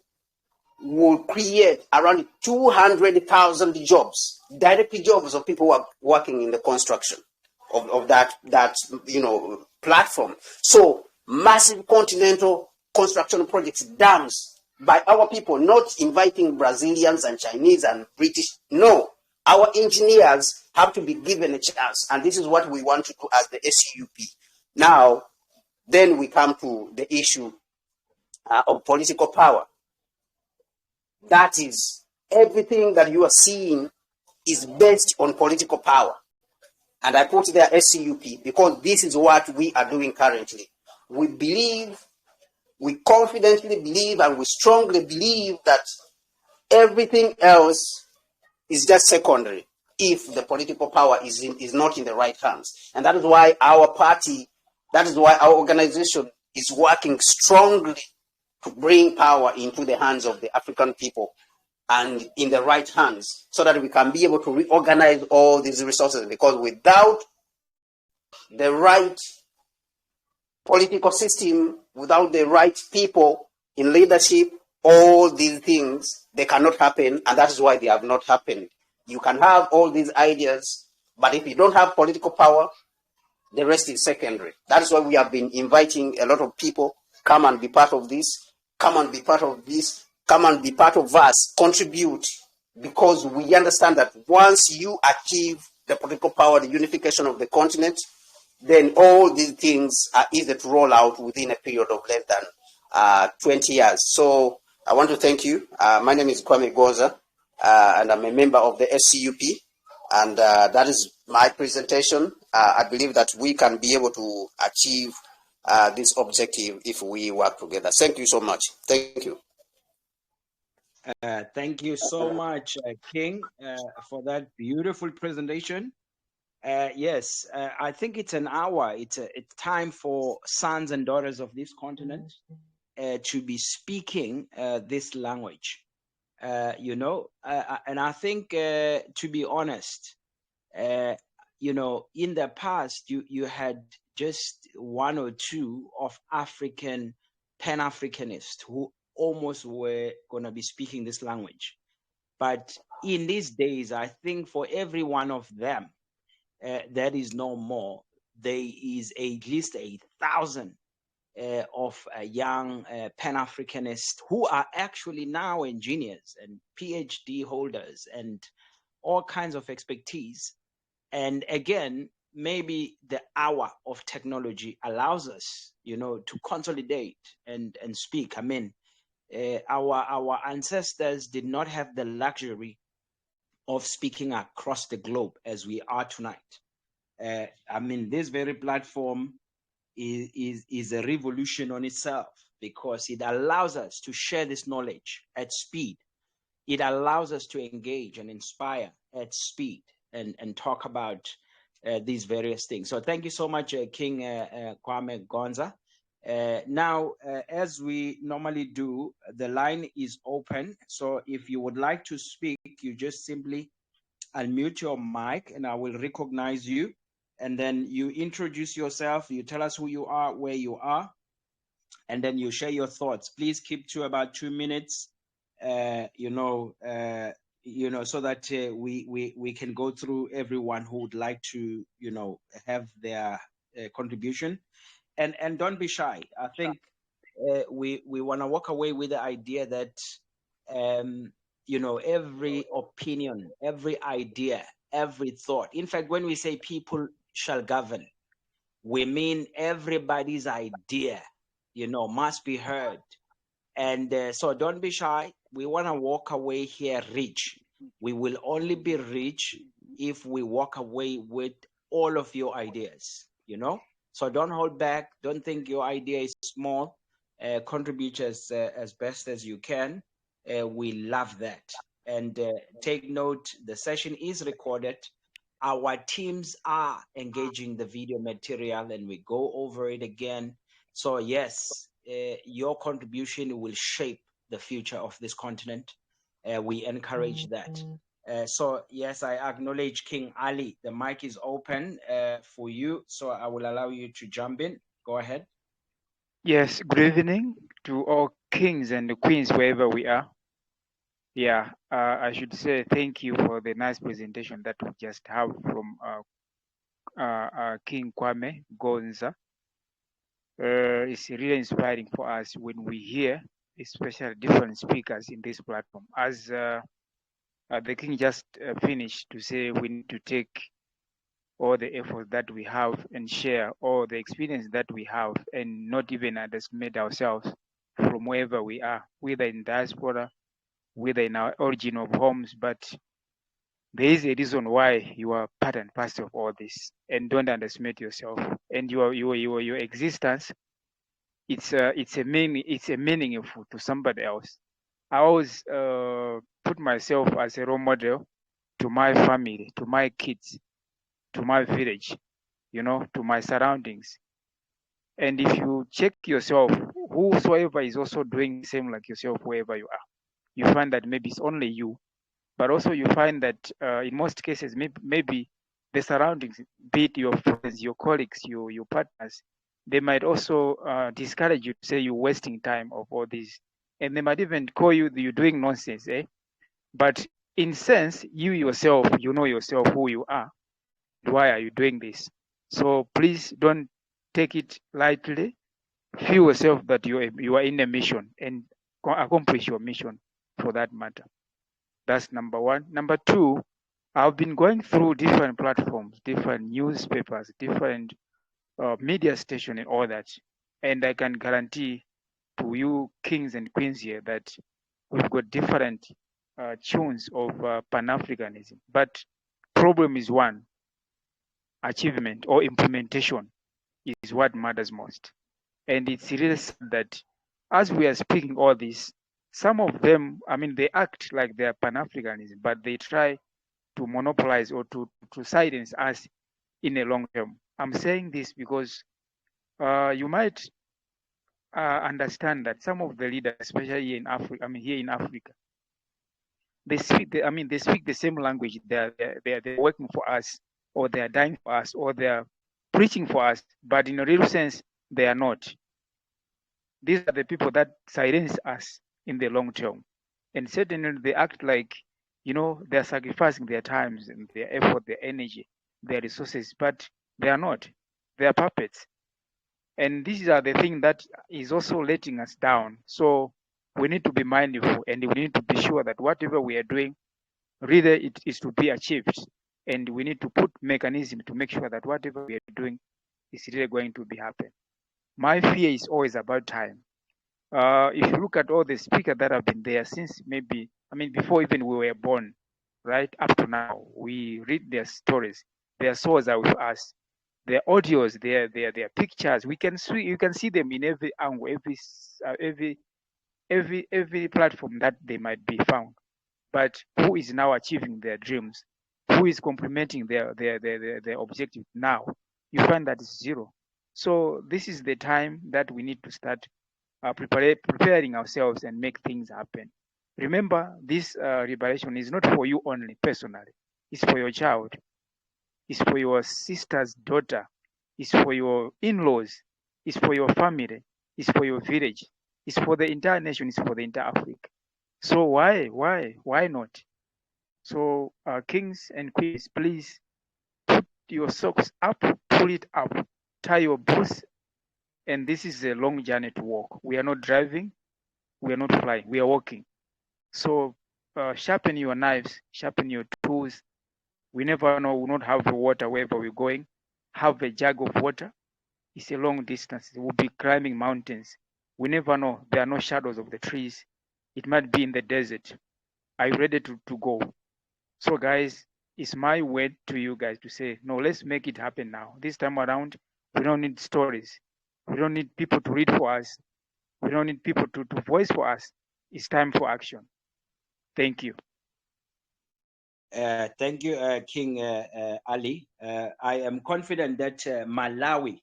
will create around 200,000 jobs, direct jobs of people who are working in the construction of that platform. So massive continental construction projects, dams, by our people, not inviting Brazilians and Chinese and British. No, our engineers have to be given a chance, and this is what we want to do as the ACUP. Now, then we come to the issue of political power. That is, everything that you are seeing is based on political power. And I put there ACUP because this is what we are doing currently. We believe, we confidently believe, and we strongly believe that everything else is just secondary if the political power is not in the right hands. And that is why our party, that is why our organization is working strongly to bring power into the hands of the African people and in the right hands so that we can be able to reorganize all these resources, because without the right political system, without the right people in leadership, all these things, they cannot happen, and that is why they have not happened. You can have all these ideas, but if you don't have political power, the rest is secondary. That is why we have been inviting a lot of people, come and be part of this, come and be part of this, come and be part of us, contribute, because we understand that once you achieve the political power, the unification of the continent, then all these things are easy to roll out within a period of less than 20 years. So I want to thank you. My name is Kwame Goza, and I'm a member of the SCUP, and that is my presentation. I believe that we can be able to achieve this objective if we work together. Thank you so much. Thank you. Thank you so much, King, for that beautiful presentation. Yes, I think it's an hour. It's time for sons and daughters of this continent to be speaking this language. And I think, to be honest, in the past, you had just one or two of African Pan-Africanists who almost were going to be speaking this language. But in these days, I think for every one of them, that is no more. There is at least 1,000 of young Pan-Africanists who are actually now engineers and PhD holders and all kinds of expertise. And again, maybe the hour of technology allows us, to consolidate and speak. I mean, our ancestors did not have the luxury of speaking across the globe as we are tonight. I mean, this very platform is a revolution on itself because it allows us to share this knowledge at speed. It allows us to engage and inspire at speed and talk about these various things. So thank you so much, King Kwame Gonza. Now, as we normally do, the line is open. So if you would like to speak, you just simply unmute your mic and I will recognize you. And then you introduce yourself, you tell us who you are, where you are, and then you share your thoughts. Please keep to about 2 minutes, so that we can go through everyone who would like to, have their contribution. And don't be shy. I think we want to walk away with the idea that, every opinion, every idea, every thought. In fact, when we say people shall govern, we mean everybody's idea, must be heard. And so don't be shy. We want to walk away here rich. We will only be rich if we walk away with all of your ideas, So don't hold back. Don't think your idea is small. Contribute as best as you can. We love that. And take note, the session is recorded. Our teams are engaging the video material and we go over it again. So yes, your contribution will shape the future of this continent. We encourage that. So yes, I acknowledge King Ali. The mic is open for you. So I will allow you to jump in. Go ahead. Yes, good evening to all kings and queens wherever we are. Yeah, I should say thank you for the nice presentation that we just have from King Kwame Gonza. It's really inspiring for us when we hear, especially different speakers in this platform. As the King just finished to say, we need to take all the efforts that we have and share all the experience that we have and not even underestimate ourselves from wherever we are, whether in diaspora whether in our origin of homes, but there is a reason why you are part and parcel of all this, and don't underestimate yourself and your existence. It's a meaningful to somebody else. I always put myself as a role model to my family, to my kids, to my village, to my surroundings. And if you check yourself, whosoever is also doing the same like yourself, wherever you are, you find that maybe it's only you. But also you find that in most cases, maybe the surroundings, be it your friends, your colleagues, your partners, they might also discourage you to say you're wasting time of all this. And they might even call you, you're doing nonsense, eh? But in sense, you yourself, you know yourself who you are. Why are you doing this? So please don't take it lightly. Feel yourself that you are in a mission and accomplish your mission for that matter. That's number one. Number two, I've been going through different platforms, different newspapers, different media station and all that. And I can guarantee to you kings and queens here that we've got different tunes of Pan-Africanism. But problem is one, achievement or implementation is what matters most. And it's really sad that as we are speaking all this, some of them, I mean, they act like they are Pan-Africanism, but they try to monopolize or to silence us in a long term. I'm saying this because you might understand that some of the leaders, especially here in Africa, they speak. They speak the same language. They're working for us, or they are dying for us, or they are preaching for us. But in a real sense, they are not. These are the people that silence us in the long term, and certainly they act like they're sacrificing their times and their effort, their energy, their resources, but they are not. They are puppets. And these are the things that is also letting us down. So we need to be mindful and we need to be sure that whatever we are doing, really it is to be achieved. And we need to put mechanism to make sure that whatever we are doing is really going to be happen. My fear is always about time. If you look at all the speakers that have been there since before even we were born, right up to now, we read their stories. Their souls are with us. Their audios, their pictures. You can see them in every angle, every platform that they might be found. But who is now achieving their dreams? Who is complementing their objective now? You find that it's zero. So this is the time that we need to start preparing ourselves and make things happen. Remember, this liberation is not for you only personally. It's for your child. It's for your sister's daughter. It's for your in-laws. It's for your family. It's for your village. It's for the entire nation. It's for the entire Africa. So why not? So kings and queens, please put your socks up, pull it up, tie your boots, and this is a long journey to walk. We are not driving, we are not flying, we are walking. So sharpen your knives, sharpen your tools. We never know, we'll not have the water wherever we're going. Have a jug of water. It's a long distance. We'll be climbing mountains. We never know. There are no shadows of the trees. It might be in the desert. Are you ready to go? So guys, it's my word to you guys to say, no, let's make it happen now. This time around, we don't need stories. We don't need people to read for us. We don't need people to voice for us. It's time for action. Thank you. Thank you, King Ali. I am confident that Malawi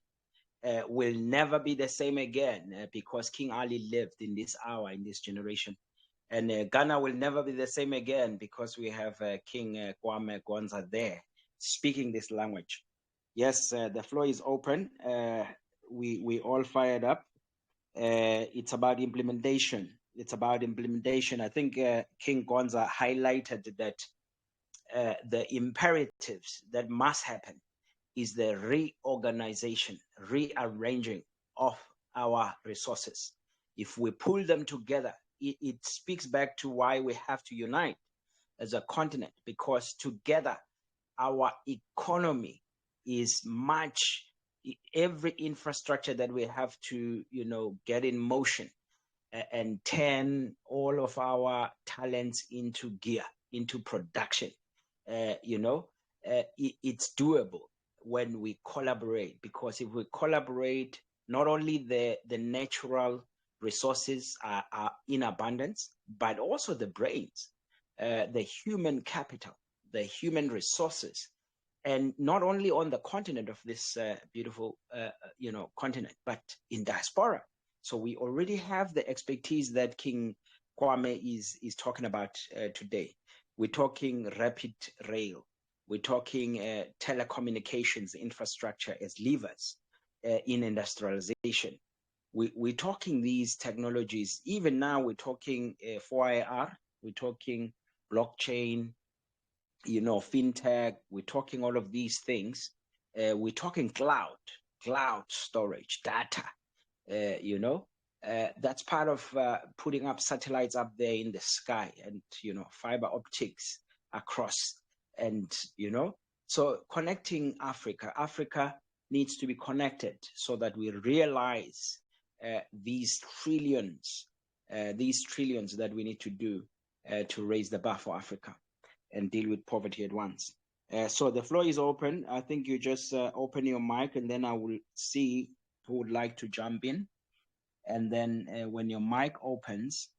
will never be the same again because King Ali lived in this hour, in this generation. And Ghana will never be the same again because we have King Kwame Gonza there speaking this language. Yes, the floor is open. We all fired up. It's about implementation. It's about implementation. I think King Gonza highlighted that the imperatives that must happen is the reorganization, rearranging of our resources. If we pull them together, it speaks back to why we have to unite as a continent, because together our economy is much, every infrastructure that we have to, get in motion and turn all of our talents into gear, into production. It's doable when we collaborate, because if we collaborate, not only the natural resources are in abundance, but also the brains, the human capital, the human resources, and not only on the continent of this beautiful continent, but in diaspora. So we already have the expertise that King Kwame is talking about today. We're talking rapid rail. We're talking telecommunications infrastructure as levers in industrialization. We're talking these technologies. Even now, we're talking 4IR. We're talking blockchain, fintech. We're talking all of these things. We're talking cloud storage, data. That's part of putting up satellites up there in the sky, and fiber optics across, and so connecting Africa needs to be connected so that we realize these trillions that we need to do to raise the bar for Africa and deal with poverty at once. So the floor is open. I think you just open your mic, and then I will see who would like to jump in. And then when your mic opens,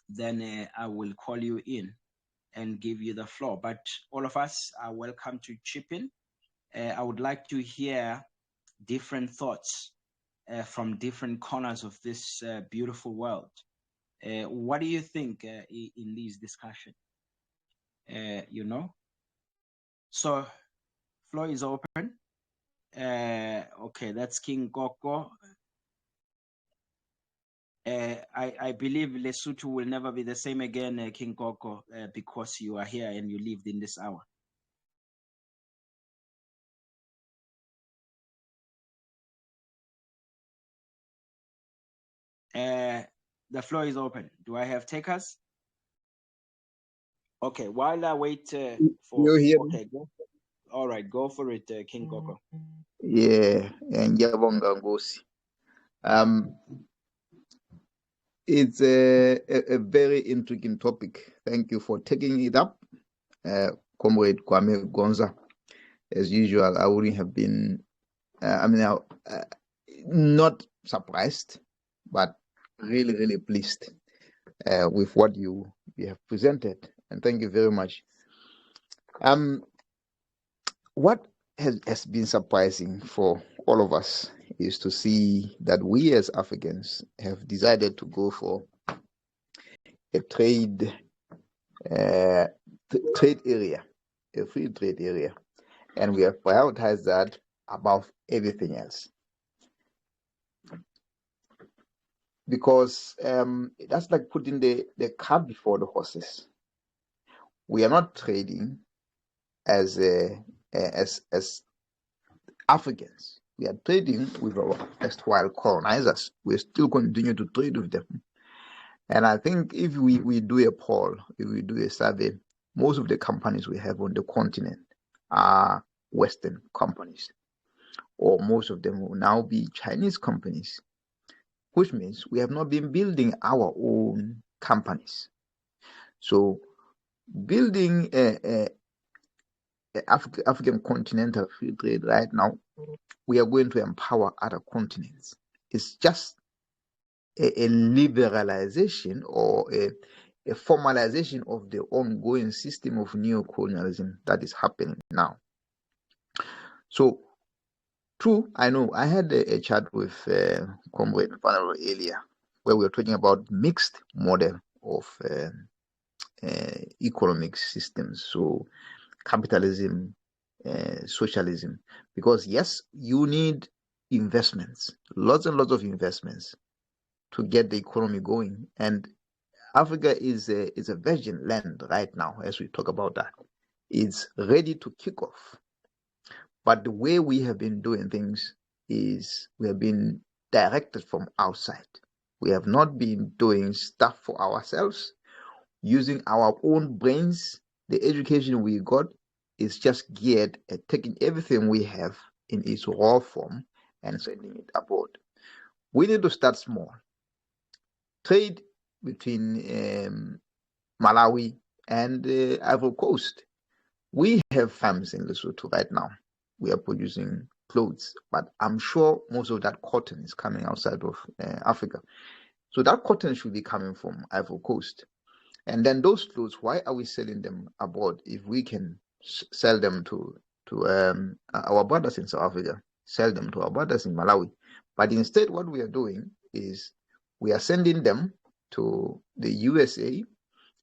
then I will call you in and give you the floor. But all of us are welcome to chip in. I would like to hear different thoughts from different corners of this beautiful world. What do you think in these discussions? So floor is open. Okay, that's King Koko. I believe Lesotho will never be the same again, King Koko, because you are here and you lived in this hour. The floor is open. Do I have takers? Okay, while I wait for... You hear okay, go. All right, go for it, King Koko. Yeah, and Yabonga Ngosi. It's a very intriguing topic. Thank you for taking it up, Comrade Kwame Gonza. As usual, I wouldn't have been, not surprised, but really, really pleased with what you have presented. And thank you very much. What has been surprising for all of us is to see that we as Africans have decided to go for a trade area, a free trade area, and we have prioritized that above everything else. Because that's like putting the cart before the horses. We are not trading as Africans. We are trading with our erstwhile colonizers. We still continue to trade with them. And I think if we do a poll, if we do a survey, most of the companies we have on the continent are Western companies, or most of them will now be Chinese companies, which means we have not been building our own companies. So building a African continental free trade right now, we are going to empower other continents. It's just a liberalization or a formalization of the ongoing system of neocolonialism that is happening now. So, true, I know I had a chat with Comrade Panel earlier, where we were talking about mixed model of economic systems. So, capitalism, socialism, because yes, you need investments, lots and lots of investments to get the economy going. And Africa is a virgin land right now, as we talk about that. It's ready to kick off. But the way we have been doing things is we have been directed from outside. We have not been doing stuff for ourselves, using our own brains. The education we got is just geared at taking everything we have in its raw form and sending it abroad. We need to start small. trade between Malawi and Ivory Coast. We have farms in Lesotho right now. We are producing clothes, but I'm sure most of that cotton is coming outside of Africa. So that cotton should be coming from Ivory Coast. And then those clothes, why are we selling them abroad if we can sell them to our brothers in South Africa, sell them to our brothers in Malawi? But instead, what we are doing is we are sending them to the USA.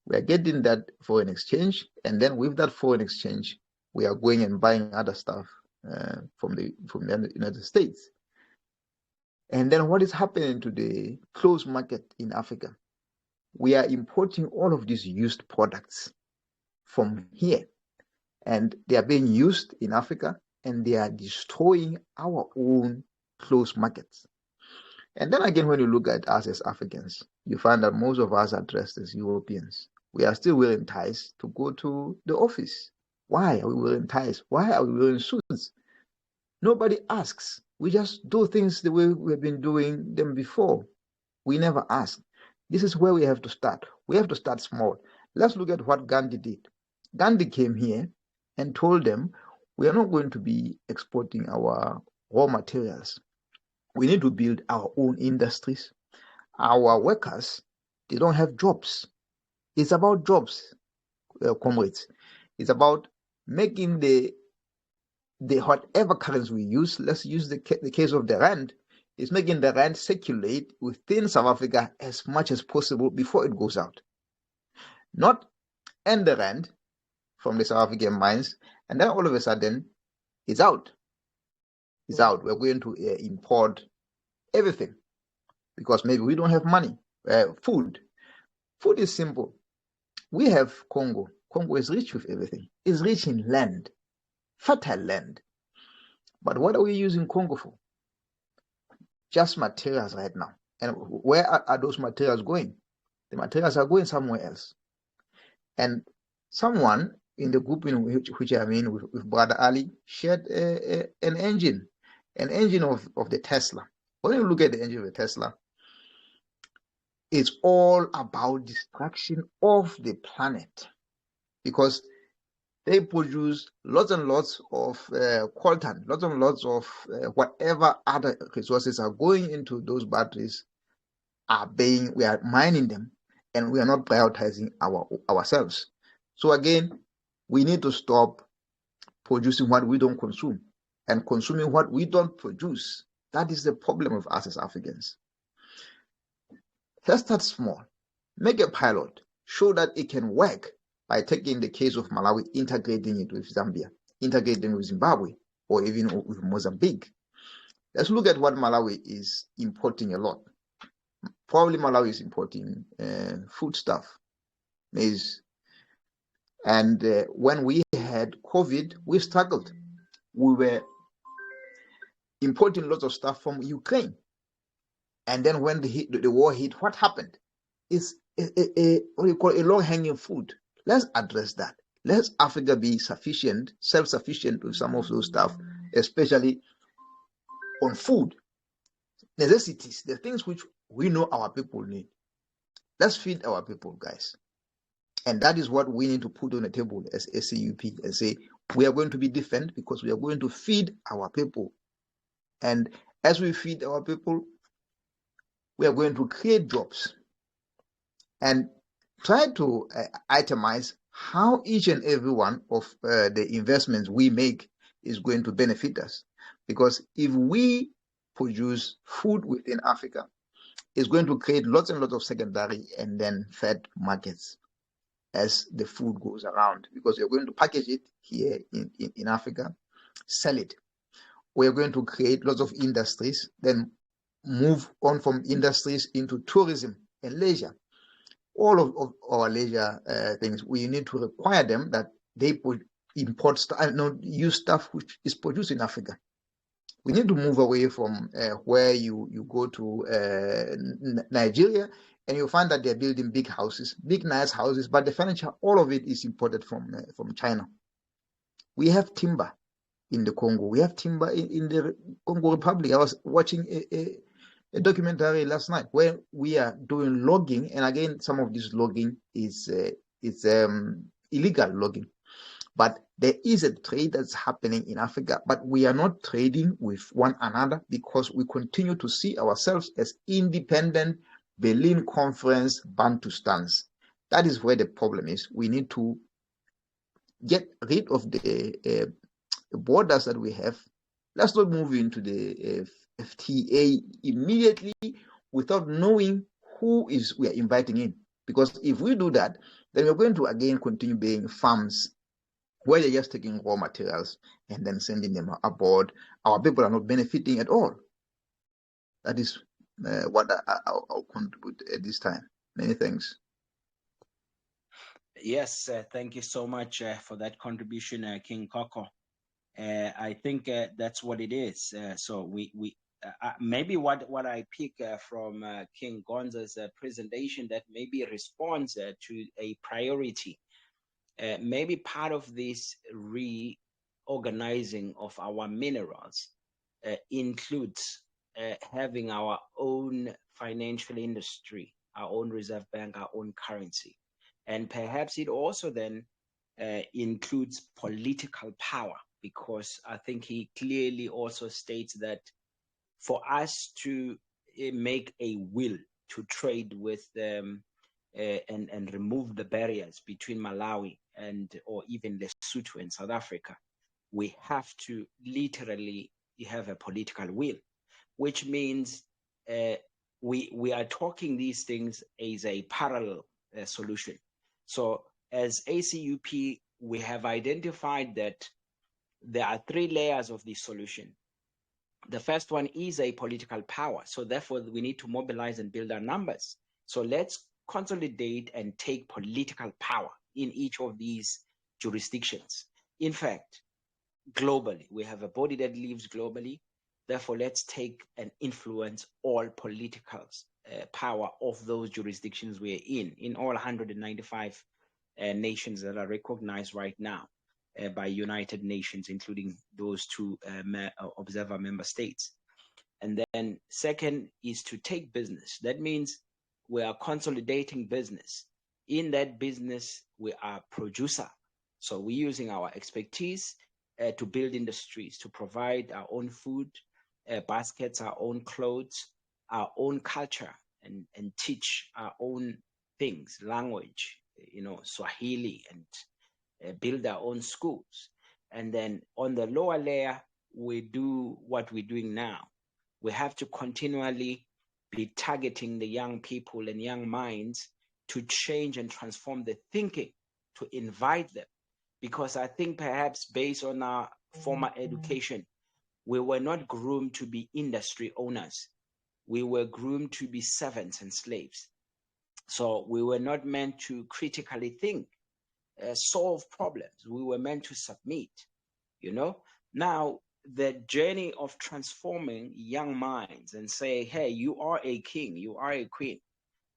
We are getting that foreign exchange, and then with that foreign exchange, we are going and buying other stuff from the United States. And then what is happening to the clothes market in Africa? We are importing all of these used products from here, and they are being used in Africa, and they are destroying our own clothes markets. And then again, when you look at us as Africans, you find that most of us are dressed as Europeans. We are still wearing ties to go to the office. Why are we wearing ties? Why are we wearing suits? Nobody asks. We just do things the way we have been doing them before. We never ask. This is where we have to start. We have to start small. Let's look at what Gandhi did. Gandhi came here and told them, we are not going to be exporting our raw materials. We need to build our own industries. Our workers, they don't have jobs. It's about jobs, comrades. It's about making the whatever currency we use. Let's use the case of the rand. It's making the rand circulate within South Africa as much as possible before it goes out. Not end the rand from the South African mines, and then all of a sudden it's out. It's out. We're going to import everything because maybe we don't have money. Food is simple. We have Congo. Congo is rich with everything. It's rich in land, fertile land. But what are we using Congo for? Just materials right now. And where are those materials going? The materials are going somewhere else. And someone in the group in which I'm in with Brother Ali shared an engine of the Tesla. When you look at the engine of the Tesla, it's all about destruction of the planet because they produce lots and lots of coltan, lots and lots of whatever other resources are going into those batteries we are mining them, and we are not prioritizing ourselves. So again, we need to stop producing what we don't consume and consuming what we don't produce. That is the problem of us as Africans. Let's start small. Make a pilot. Show that it can work by taking the case of Malawi, integrating it with Zambia, integrating with Zimbabwe, or even with Mozambique. Let's look at what Malawi is importing a lot. Probably Malawi is importing foodstuff, maize. And when we had COVID, we struggled. We were importing lots of stuff from Ukraine. And then when the war hit, what happened? It's what you call a low-hanging fruit. Let's address that. Let Africa be sufficient, self-sufficient with some of those stuff, especially on food, necessities, the things which we know our people need. Let's feed our people, guys. And that is what we need to put on the table as ACUP and say, we are going to be different because we are going to feed our people. And as we feed our people, we are going to create jobs and try to itemize how each and every one of the investments we make is going to benefit us. Because if we produce food within Africa, it's going to create lots and lots of secondary and then third markets as the food goes around, because you're going to package it here in Africa, sell it. We're going to create lots of industries, then move on from industries into tourism and leisure. All of our leisure things, we need to require them that they import stuff, use stuff which is produced in Africa. We need to move away from where you go to Nigeria and you find that they're building big houses, big nice houses, but the furniture, all of it is imported from China. We have timber in the Congo. We have timber in the Congo Republic. I was watching a documentary last night where we are doing logging, and again, some of this logging is illegal logging. But there is a trade that's happening in Africa, but we are not trading with one another because we continue to see ourselves as independent Berlin Conference Bantustans. That is where the problem is. We need to get rid of the borders that we have. Let's not move into the FTA immediately without knowing who is we are inviting in. Because if we do that, then we're going to again continue being farms where they're just taking raw materials and then sending them aboard. Our people are not benefiting at all. That is what I'll contribute at this time. Many thanks. Yes, thank you so much for that contribution, King Koko. I think that's what it is. So we maybe what I pick from King Gonza's presentation that maybe responds to a priority. Maybe part of this reorganizing of our minerals includes having our own financial industry, our own reserve bank, our own currency. And perhaps it also then includes political power, because I think he clearly also states that for us to make a will to trade with them and remove the barriers between Malawi or even Lesotho and South Africa, we have to literally have a political will, which means we are talking these things as a parallel solution. So as ACUP, we have identified that there are 3 layers of this solution. The first one is a political power. So therefore, we need to mobilize and build our numbers. So let's consolidate and take political power in each of these jurisdictions. In fact, globally, we have a body that lives globally. Therefore, let's take and influence all political power of those jurisdictions we're in all 195 nations that are recognized right now by United Nations, including those 2 observer member states. And then second is to take business. That means we are consolidating business. In that business, we are producer. So we're using our expertise to build industries, to provide our own food, baskets, our own clothes, our own culture, and teach our own things, language, Swahili, and build our own schools. And then on the lower layer, we do what we're doing now. We have to continually be targeting the young people and young minds to change and transform the thinking, to invite them. Because I think perhaps based on our former education, we were not groomed to be industry owners. We were groomed to be servants and slaves. So we were not meant to critically think, solve problems. We were meant to submit, Now, the journey of transforming young minds and say, hey, you are a king, you are a queen.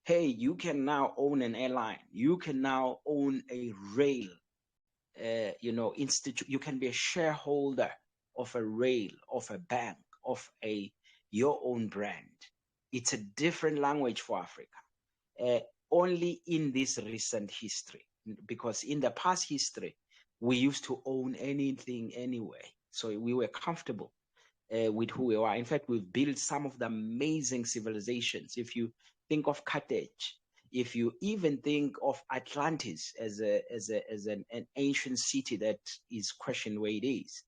Hey, you can now own an airline. You can now own a rail, institute. You can be a shareholder of a rail, of a bank, of your own brand. It's a different language for Africa. Only in this recent history, because in the past history, we used to own anything anyway. So we were comfortable with who we are. In fact, we've built some of the amazing civilizations. If you think of Carthage, if you even think of Atlantis as an ancient city that is questioned where it is,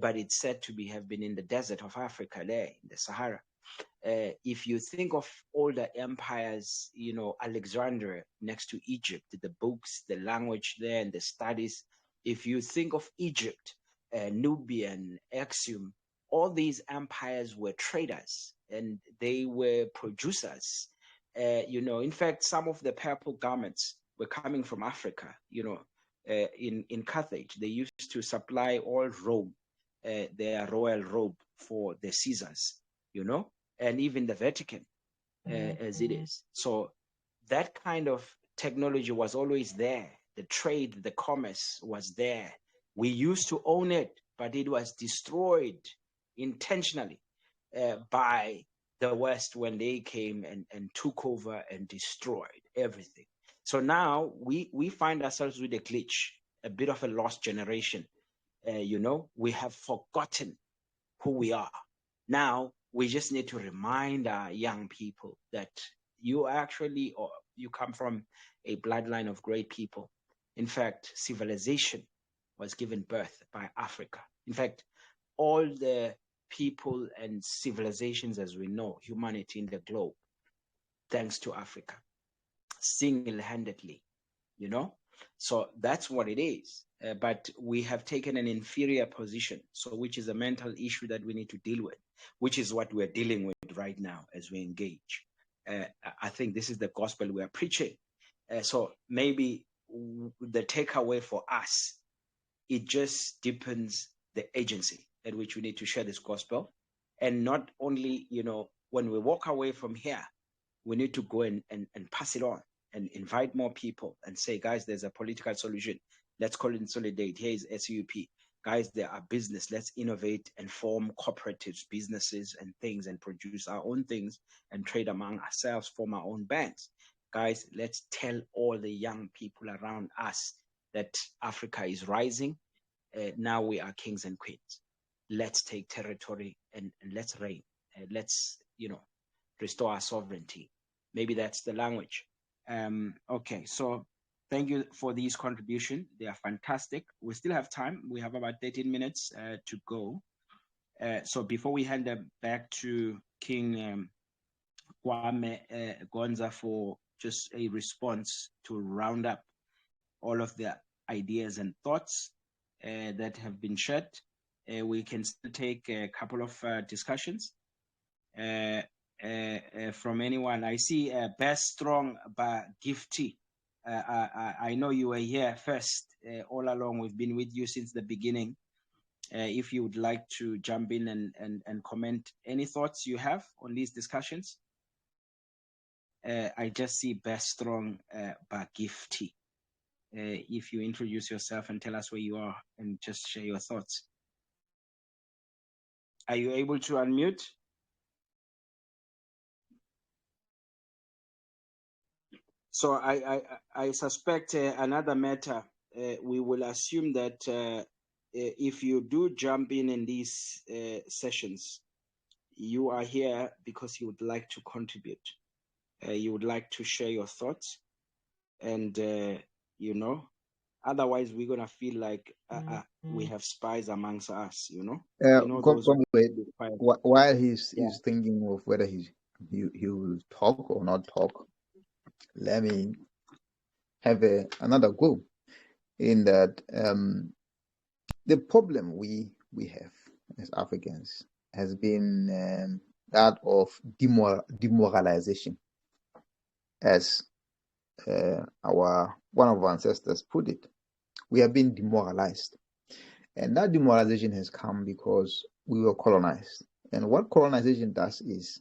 but it's said to have been in the desert of Africa there, in the Sahara. If you think of all the empires, Alexandria next to Egypt, the books, the language there, and the studies. If you think of Egypt, Nubian, Axiom, all these empires were traders and they were producers. In fact, some of the purple garments were coming from Africa. In Carthage, they used to supply all Rome, their royal robe for the Caesars, and even the Vatican as it is. So that kind of technology was always there. The trade, the commerce was there. We used to own it, but it was destroyed intentionally by the West when they came and took over and destroyed everything. So now we find ourselves with a glitch, a bit of a lost generation. We have forgotten who we are. Now we just need to remind our young people that you come from a bloodline of great people. In fact, civilization was given birth by Africa. In fact, all the people and civilizations as we know, humanity in the globe, thanks to Africa, single-handedly, So that's what it is. But we have taken an inferior position, so which is a mental issue that we need to deal with, which is what we're dealing with right now as we engage. I think this is the gospel we are preaching. So maybe the takeaway for us, it just deepens the agency at which we need to share this gospel. And not only, when we walk away from here, we need to go and pass it on and invite more people and say, guys, there's a political solution. Let's consolidate. Here is ACUP. Guys, there are business. Let's innovate and form cooperatives, businesses and things, and produce our own things and trade among ourselves, form our own banks. Guys, let's tell all the young people around us that Africa is rising. Now we are kings and queens. Let's take territory and let's reign. Let's, restore our sovereignty. Maybe that's the language. Okay, so thank you for these contributions. They are fantastic. We still have time. We have about 13 minutes to go. So before we hand them back to King Kwame Gonza for just a response to round up all of the ideas and thoughts that have been shared, we can still take a couple of discussions from anyone. I see Best Strong by Gifty. I know you were here first all along. We've been with you since the beginning. If you would like to jump in and comment any thoughts you have on these discussions. I just see Best Strong by Gifty. If you introduce yourself and tell us where you are and just share your thoughts. Are you able to unmute? So I suspect another matter. We will assume that if you do jump in these sessions, you are here because you would like to contribute. You would like to share your thoughts. And, otherwise we're going to feel like we have spies amongst us, while he's thinking of whether he will talk or not talk, let me have another go in that the problem we have as Africans has been that of demoralization, as one of our ancestors put it. We have been demoralized, and that demoralization has come because we were colonized. And what colonization does is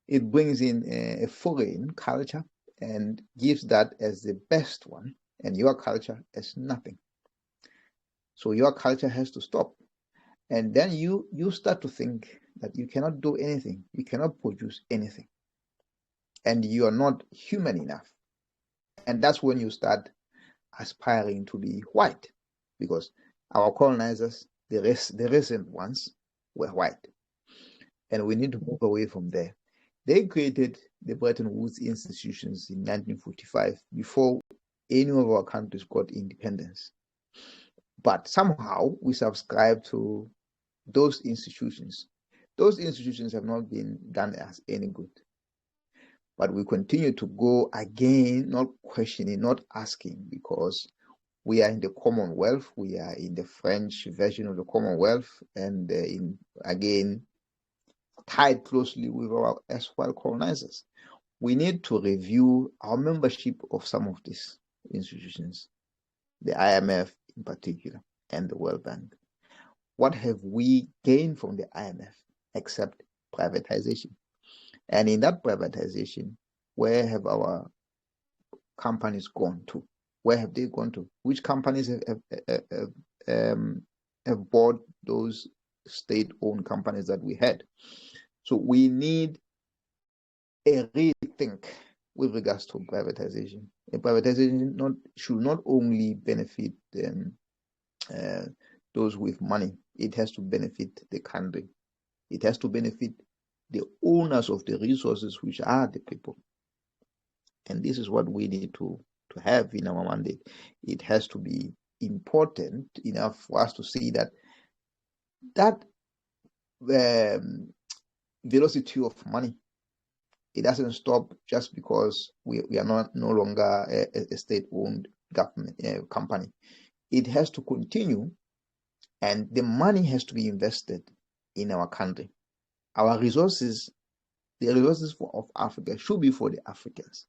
it brings in a foreign culture and gives that as the best one, and your culture as nothing. So your culture has to stop. And then you start to think that you cannot do anything, you cannot produce anything, and you are not human enough. And that's when you start aspiring to be white, because our colonizers, the recent ones, were white. And we need to move away from there. They created the Bretton Woods institutions in 1945 before any of our countries got independence. But somehow we subscribe to those institutions. Those institutions have not been done us any good. But we continue to go again, not questioning, not asking, because we are in the Commonwealth, we are in the French version of the Commonwealth, and again, tied closely with our erstwhile colonizers. We need to review our membership of some of these institutions, the IMF in particular, and the World Bank. What have we gained from the IMF except privatization? And in that privatization, where have our companies gone to? Where have they gone to? Which companies have bought those state-owned companies that we had? So we need a rethink with regards to privatization. A privatization should not only benefit those with money, it has to benefit the country. It has to benefit the owners of the resources, which are the people. And this is what we need to have in our mandate. It has to be important enough for us to see that velocity of money, it doesn't stop just because we are no longer a state-owned government company. It has to continue, and the money has to be invested in our country. Our resources, the resources of Africa, should be for the Africans.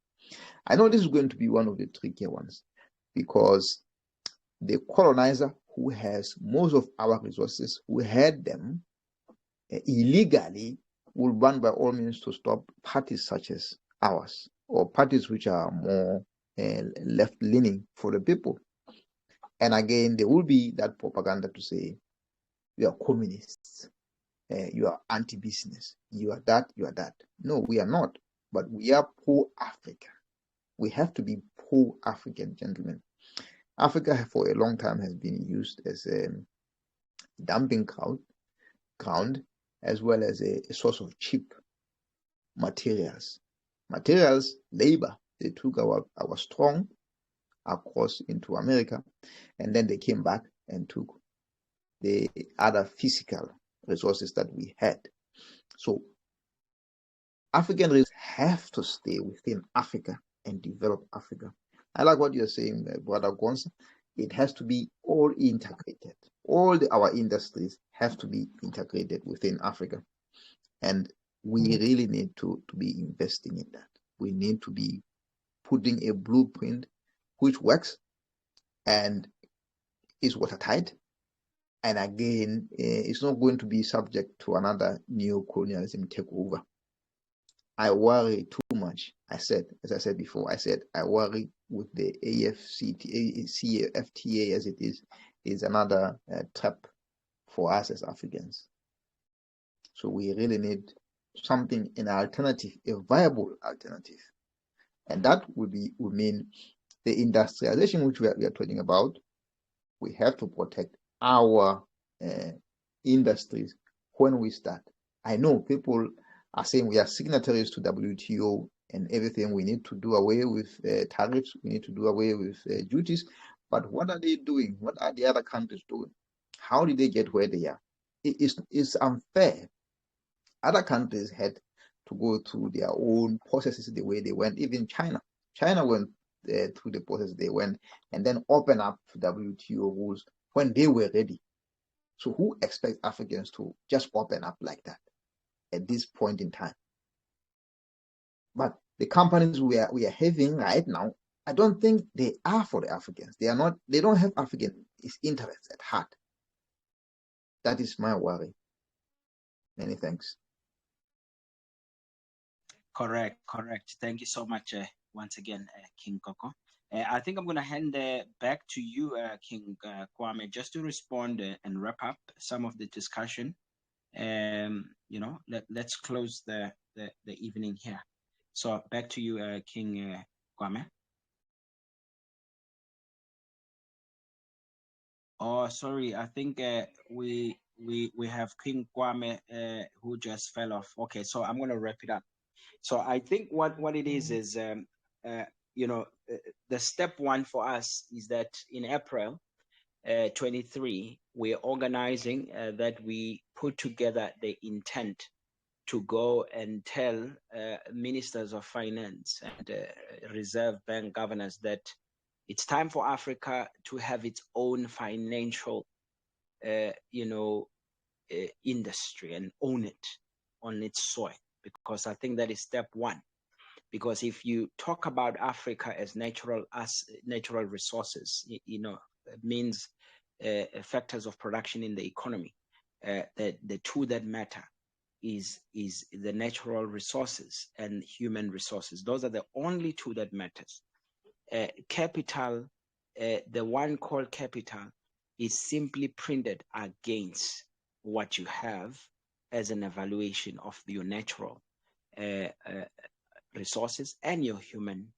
I know this is going to be one of the trickier ones, because the colonizer who has most of our resources, who had them illegally, will want by all means to stop parties such as ours, or parties which are more left-leaning for the people. And again, there will be that propaganda to say, you are communists, you are anti-business, you are that, you are that. No, we are not, but we are pro-Africa. We have to be pro-African, gentlemen. Africa for a long time has been used as a dumping ground, as well as a source of cheap materials, labor. They took our strong across into America, and then they came back and took the other physical resources that we had. So African resources have to stay within Africa and develop Africa. I like what you're saying, Brother Gonza. It has to be all integrated. All our industries have to be integrated within Africa. And we really need to be investing in that. We need to be putting a blueprint which works and is watertight. And again, it's not going to be subject to another neo-colonialism takeover. I worry too much. As I said before, I worry with the CFTA as it is another trap for us as Africans. So we really need something, an alternative, a viable alternative. And that would mean the industrialization which we are talking about. We have to protect our industries when we start. I know people are saying we are signatories to WTO and everything. We need to do away with tariffs. We need to do away with duties. But what are they doing? What are the other countries doing? How did they get where they are? It's unfair. Other countries had to go through their own processes the way they went. Even China went through the process they went, and then open up WTO rules when they were ready. So who expects Africans to just open up like that at this point in time? But the companies we are having right now, I don't think they are for the Africans. They are not. They don't have African interests at heart. That is my worry. Many thanks. Correct. Thank you so much once again, King Koko. I think I'm going to hand back to you, King Kwame, just to respond and wrap up some of the discussion. Let's close the evening here. So back to you, King Kwame. Oh, sorry. I think we have King Kwame who just fell off. Okay, so I'm going to wrap it up. So I think what it is the step one for us is that in April 23, we're organizing that we put together the intent to go and tell ministers of finance and Reserve Bank governors that it's time for Africa to have its own financial, industry and own it on its soil. Because I think that is step one. Because if you talk about Africa as natural resources, it means factors of production in the economy. The two that matter is the natural resources and human resources. Those are the only two that matters. Capital, the one called capital, is simply printed against what you have as an evaluation of your natural resources and your human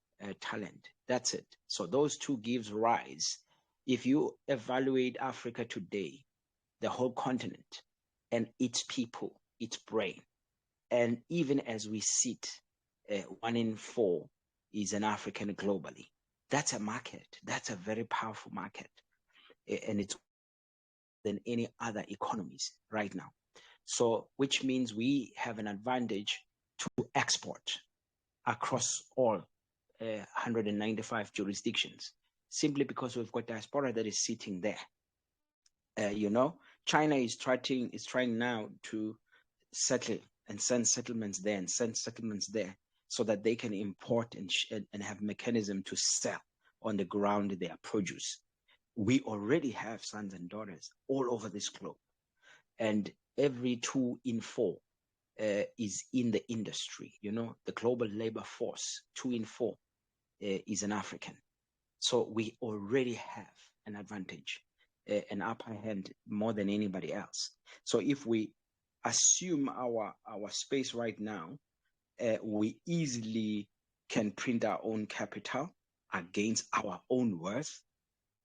talent. That's it. So those two gives rise. If you evaluate Africa today, the whole continent and its people, its brain, and even as we sit, 1 in 4 is an African globally. That's a market. That's a very powerful market, and it's than any other economies right now. So, which means we have an advantage to export across all 195 jurisdictions, simply because we've got diaspora that is sitting there. China is trying now to settle and send settlements there and send settlements there, so that they can import and have mechanism to sell on the ground their produce. We already have sons and daughters all over this globe, and every 2 in 4 is in the industry. The global labor force, 2 in 4 is an African. So we already have an advantage, an upper hand more than anybody else. So if we assume our space right now, we easily can print our own capital against our own worth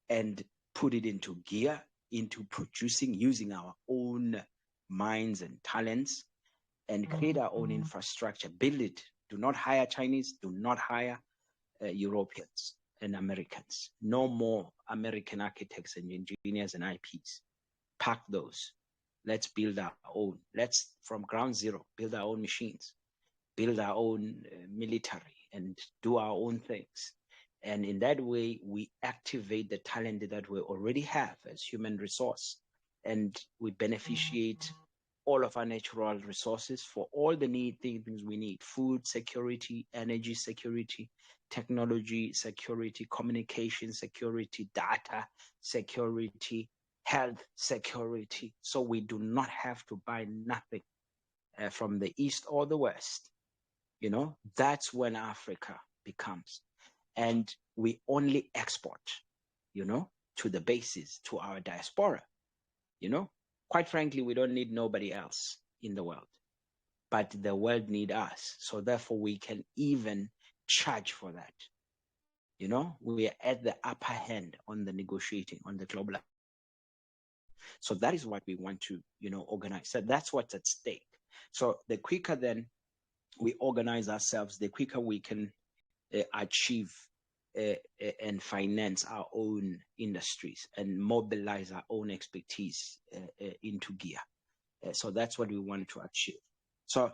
and put it into gear, into producing, using our own minds and talents, and create our own infrastructure, build it. Do not hire Chinese, do not hire Europeans and Americans. No more American architects and engineers and IPs. Pack those. Let's build our own. Let's, from ground zero, build our own machines, build our own military, and do our own things. And in that way, we activate the talent that we already have as human resource, and we beneficiate all of our natural resources for all the things we need: food security, energy security, technology security, communication security, data security, health security. So we do not have to buy nothing from the east or the west. That's when Africa becomes. And we only export, to the bases, to our diaspora. Quite frankly, we don't need nobody else in the world, but the world need us. So therefore, we can even charge for that. We are at the upper hand on the negotiating, on the global. So that is what we want to, organize. So that's what's at stake. So the quicker then we organize ourselves, the quicker we can achieve and finance our own industries and mobilize our own expertise into gear. So that's what we want to achieve. So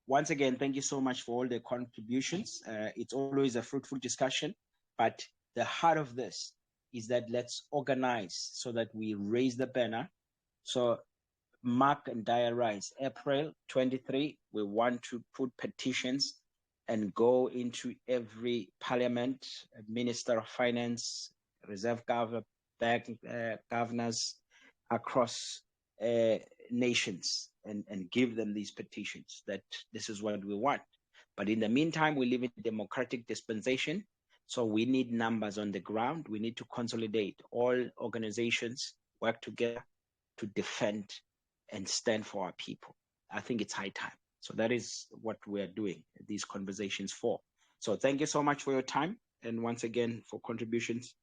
once again, thank you so much for all the contributions. It's always a fruitful discussion, but the heart of this is that let's organize so that we raise the banner. So mark and diarize April 23. We want to put petitions and go into every parliament, minister of finance, reserve governors across nations, and give them these petitions that this is what we want. But in the meantime, we live in a democratic dispensation. So we need numbers on the ground. We need to consolidate. All organizations work together to defend and stand for our people. I think it's high time. So that is what we're doing these conversations for. So thank you so much for your time. And once again, for contributions.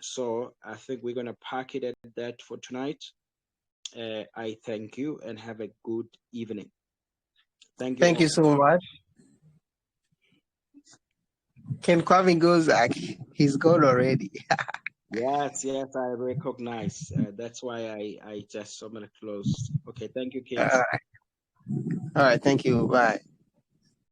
So I think we're going to park it at that for tonight. I thank you and have a good evening. Thank you. Thank you so much. Can Kwame goes back? He's gone already. Yes, I recognize. That's why I just so many close. Okay, thank you, kids. All right. Thank you. Bye.